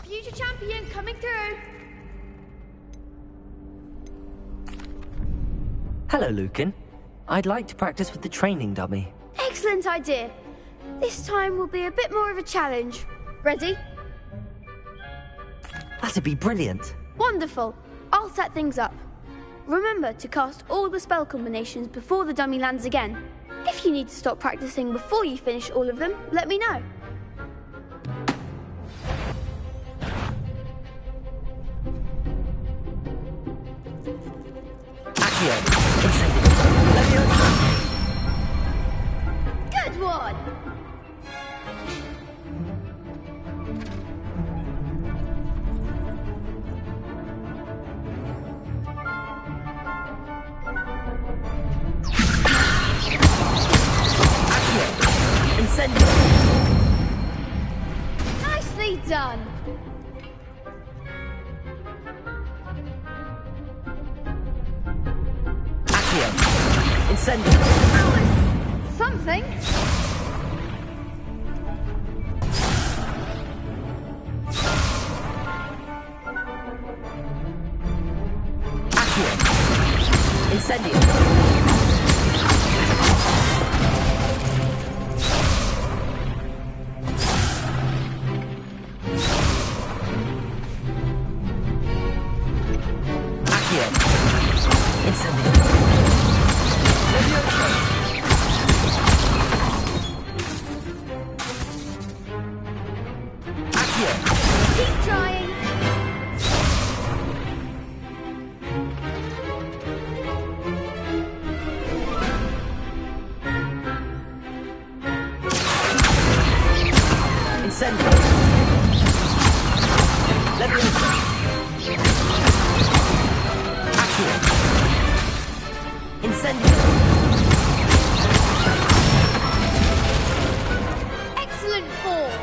Future champion coming through. Hello, Lucan. I'd like to practice with the training dummy. Excellent idea. This time will be a bit more of a challenge. Ready? That'd be brilliant. Wonderful. I'll set things up. Remember to cast all the spell combinations before the dummy lands again. If you need to stop practicing before you finish all of them, let me know. Good one! Nicely done! Incendio! Something? Incendio! Keep trying! Incendio! Incendio! Excellent form!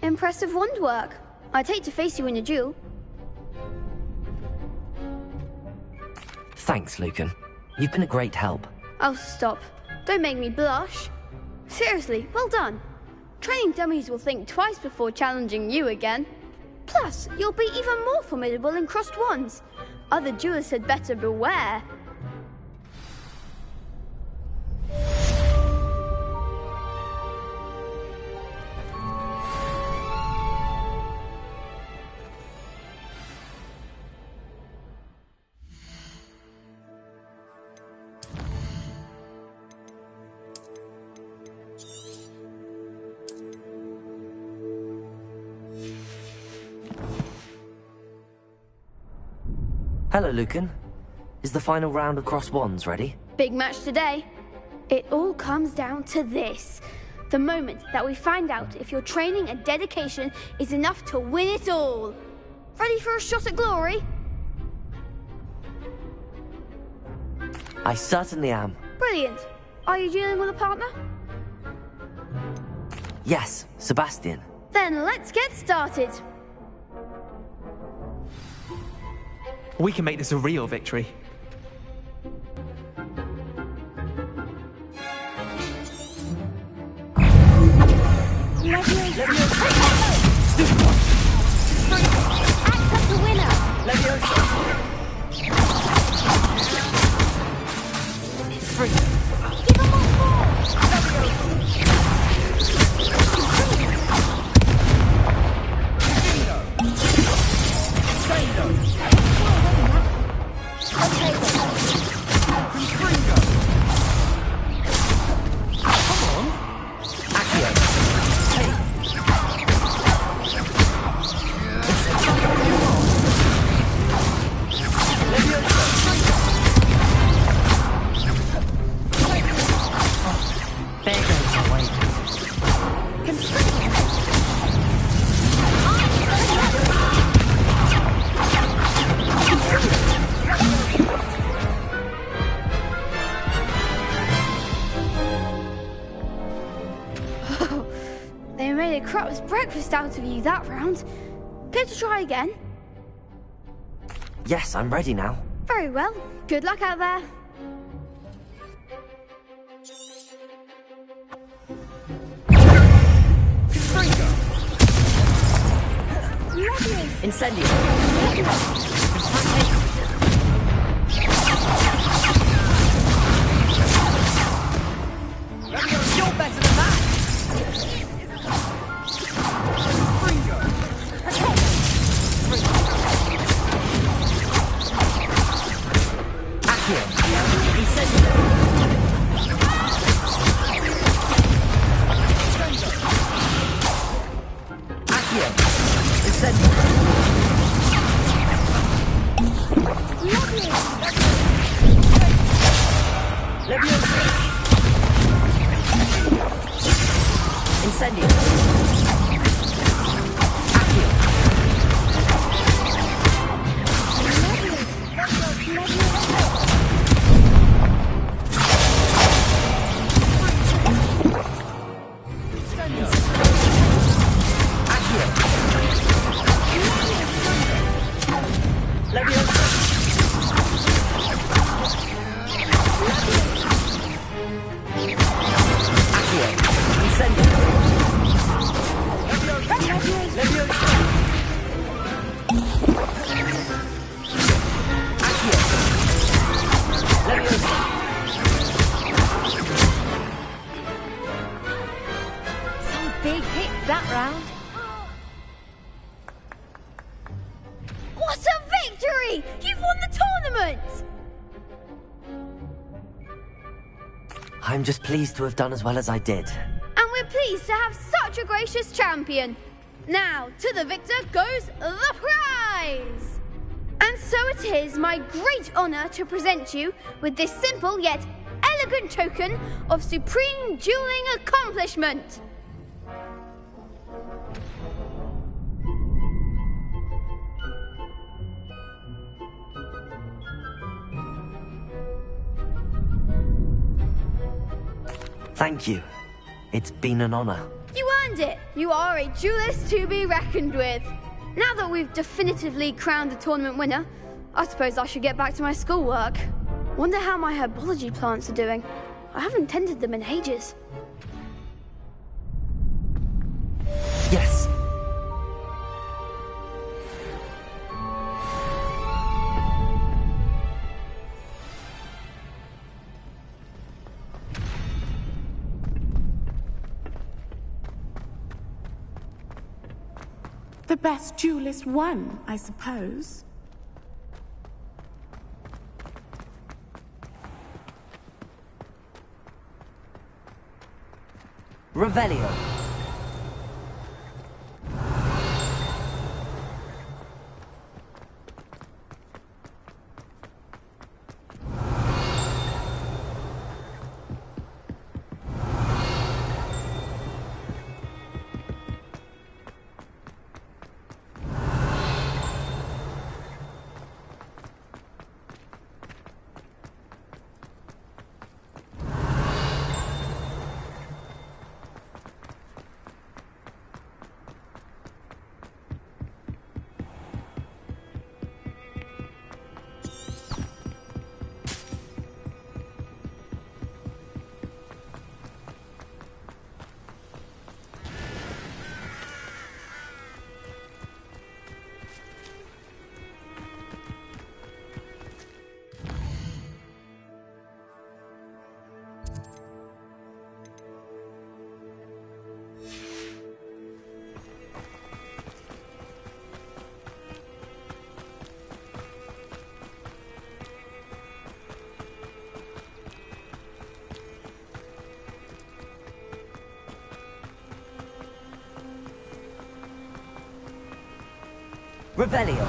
Impressive wand work. I'd hate to face you in a duel. Thanks, Lucan. You've been a great help. Oh, stop. Don't make me blush. Seriously, well done. Training dummies will think twice before challenging you again. Plus, you'll be even more formidable in crossed wands. Other duelists had better beware. Hello, Lucan. Is the final round of cross wands ready? Big match today. It all comes down to this. The moment that we find out if your training and dedication is enough to win it all. Ready for a shot at glory? I certainly am. Brilliant. Are you dealing with a partner? Yes, Sebastian. Then let's get started. We can make this a real victory. Act up the winner. Free. Give him one more. They made a crap's breakfast out of you that round. Care to try again? Yes, I'm ready now. Very well. Good luck out there. Incendio. You're better than that! Some big hits that round. What a victory! You've won the tournament! I'm just pleased to have done as well as I did. And we're pleased to have such a gracious champion. Now, to the victor goes the prize! And so it is my great honor to present you with this simple yet elegant token of supreme dueling accomplishment. Thank you. It's been an honor. You earned it! You are a duelist to be reckoned with. Now that we've definitively crowned the tournament winner, I suppose I should get back to my schoolwork. Wonder how my herbology plants are doing. I haven't tended them in ages. Yes. The best duelist won, I suppose. Revelio. Revelio.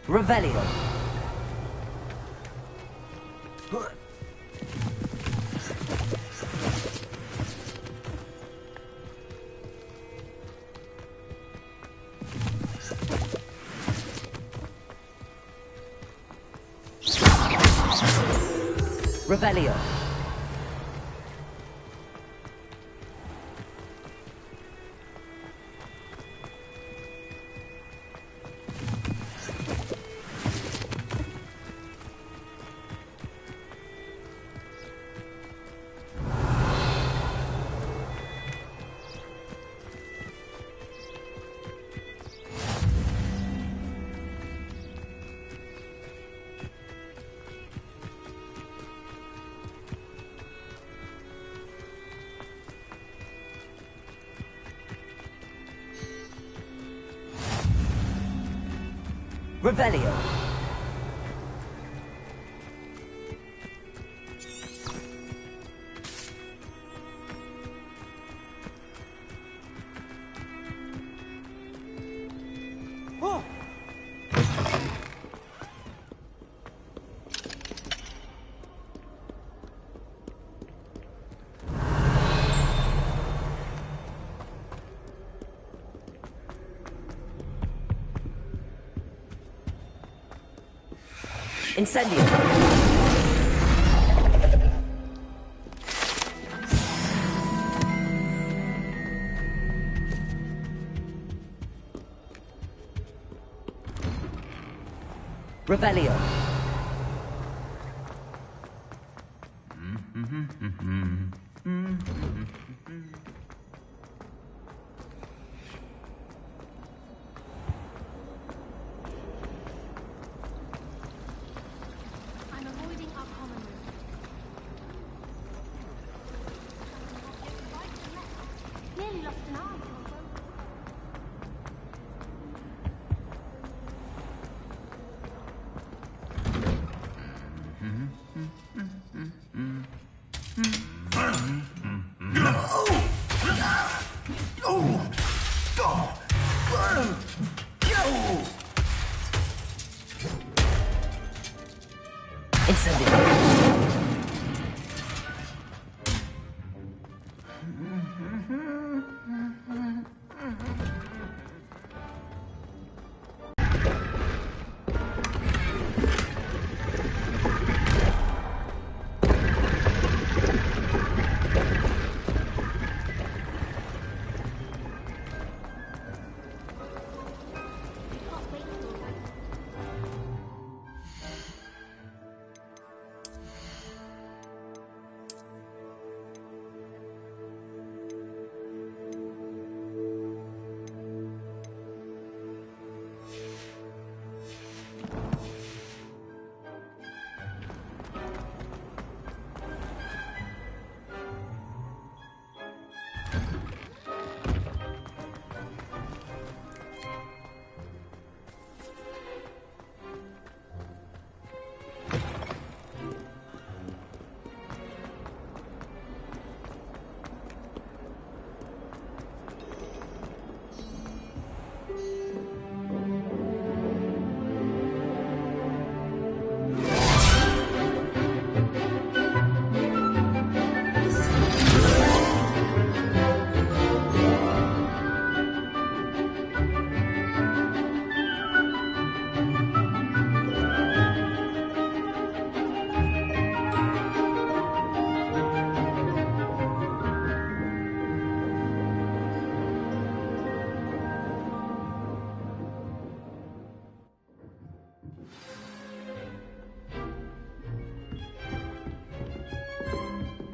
Revelio. Revelio. Revelio. Oh. Incendio. Revelio.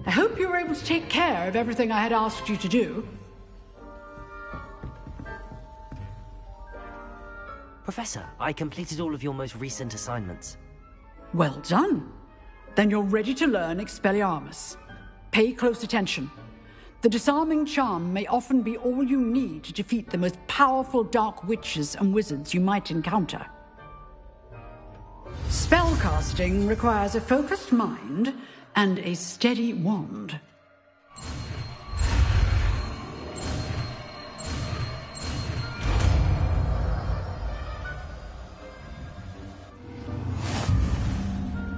I hope you were able to take care of everything I had asked you to do. Professor, I completed all of your most recent assignments. Well done. Then you're ready to learn Expelliarmus. Pay close attention. The disarming charm may often be all you need to defeat the most powerful dark witches and wizards you might encounter. Spellcasting requires a focused mind and a steady wand.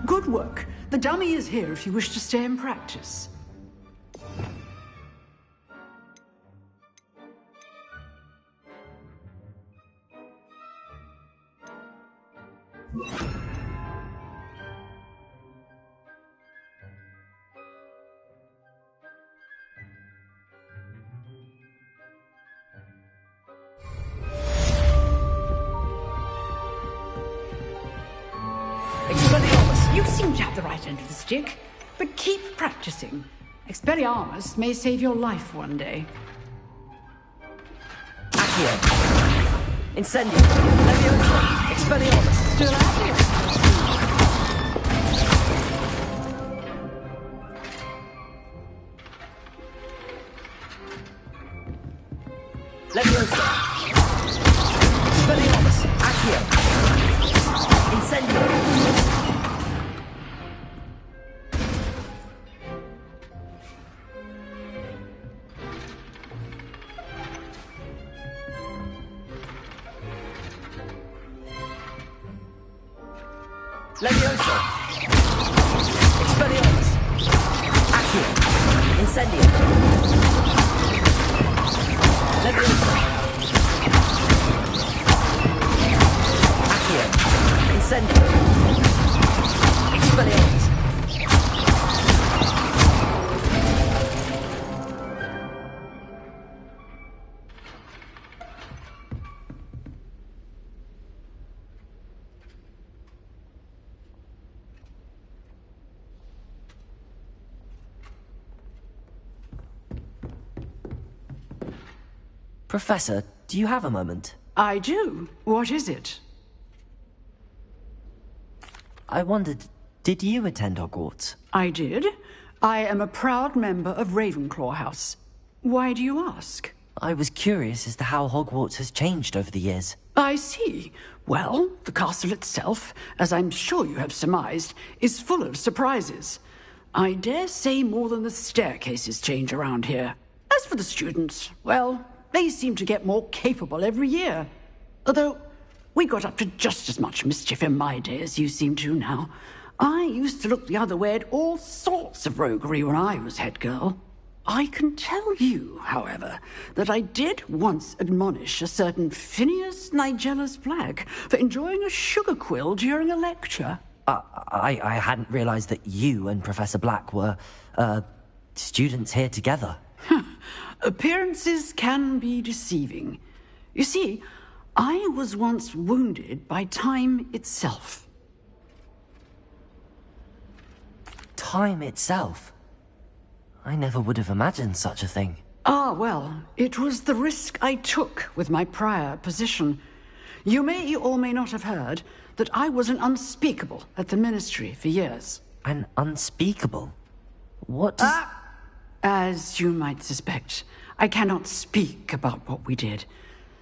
Good work. The dummy is here if you wish to stay and practice. You seem to have the right end of the stick, but keep practicing. Expelliarmus may save your life one day. Accio. Incendio. Leviosa. Expelliarmus. Still Accio. Leviosa. Expelliarmus. Accio. Incendio. Leviosa. Expelliarmus. Accio. Incendio. Leviosa. Accio. Incendio. Expelliarmus. Professor, do you have a moment? I do. What is it? I wondered, did you attend Hogwarts? I did. I am a proud member of Ravenclaw House. Why do you ask? I was curious as to how Hogwarts has changed over the years. I see. Well, the castle itself, as I'm sure you have surmised, is full of surprises. I dare say more than the staircases change around here. As for the students, well, they seem to get more capable every year. Although, we got up to just as much mischief in my day as you seem to now. I used to look the other way at all sorts of roguery when I was head girl. I can tell you, however, that I did once admonish a certain Phineas Nigellus Black for enjoying a sugar quill during a lecture. I hadn't realized that you and Professor Black were, students here together. Appearances can be deceiving. You see, I was once wounded by time itself. Time itself? I never would have imagined such a thing. Ah, well, it was the risk I took with my prior position. You may or may not have heard that I was an unspeakable at the Ministry for years. An unspeakable? What does... As you might suspect, I cannot speak about what we did.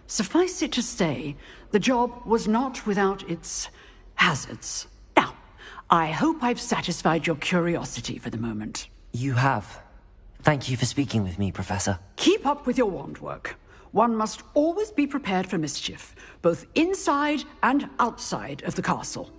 Suffice it to say, the job was not without its hazards. Now, I hope I've satisfied your curiosity for the moment. You have. Thank you for speaking with me, Professor. Keep up with your wand work. One must always be prepared for mischief, both inside and outside of the castle.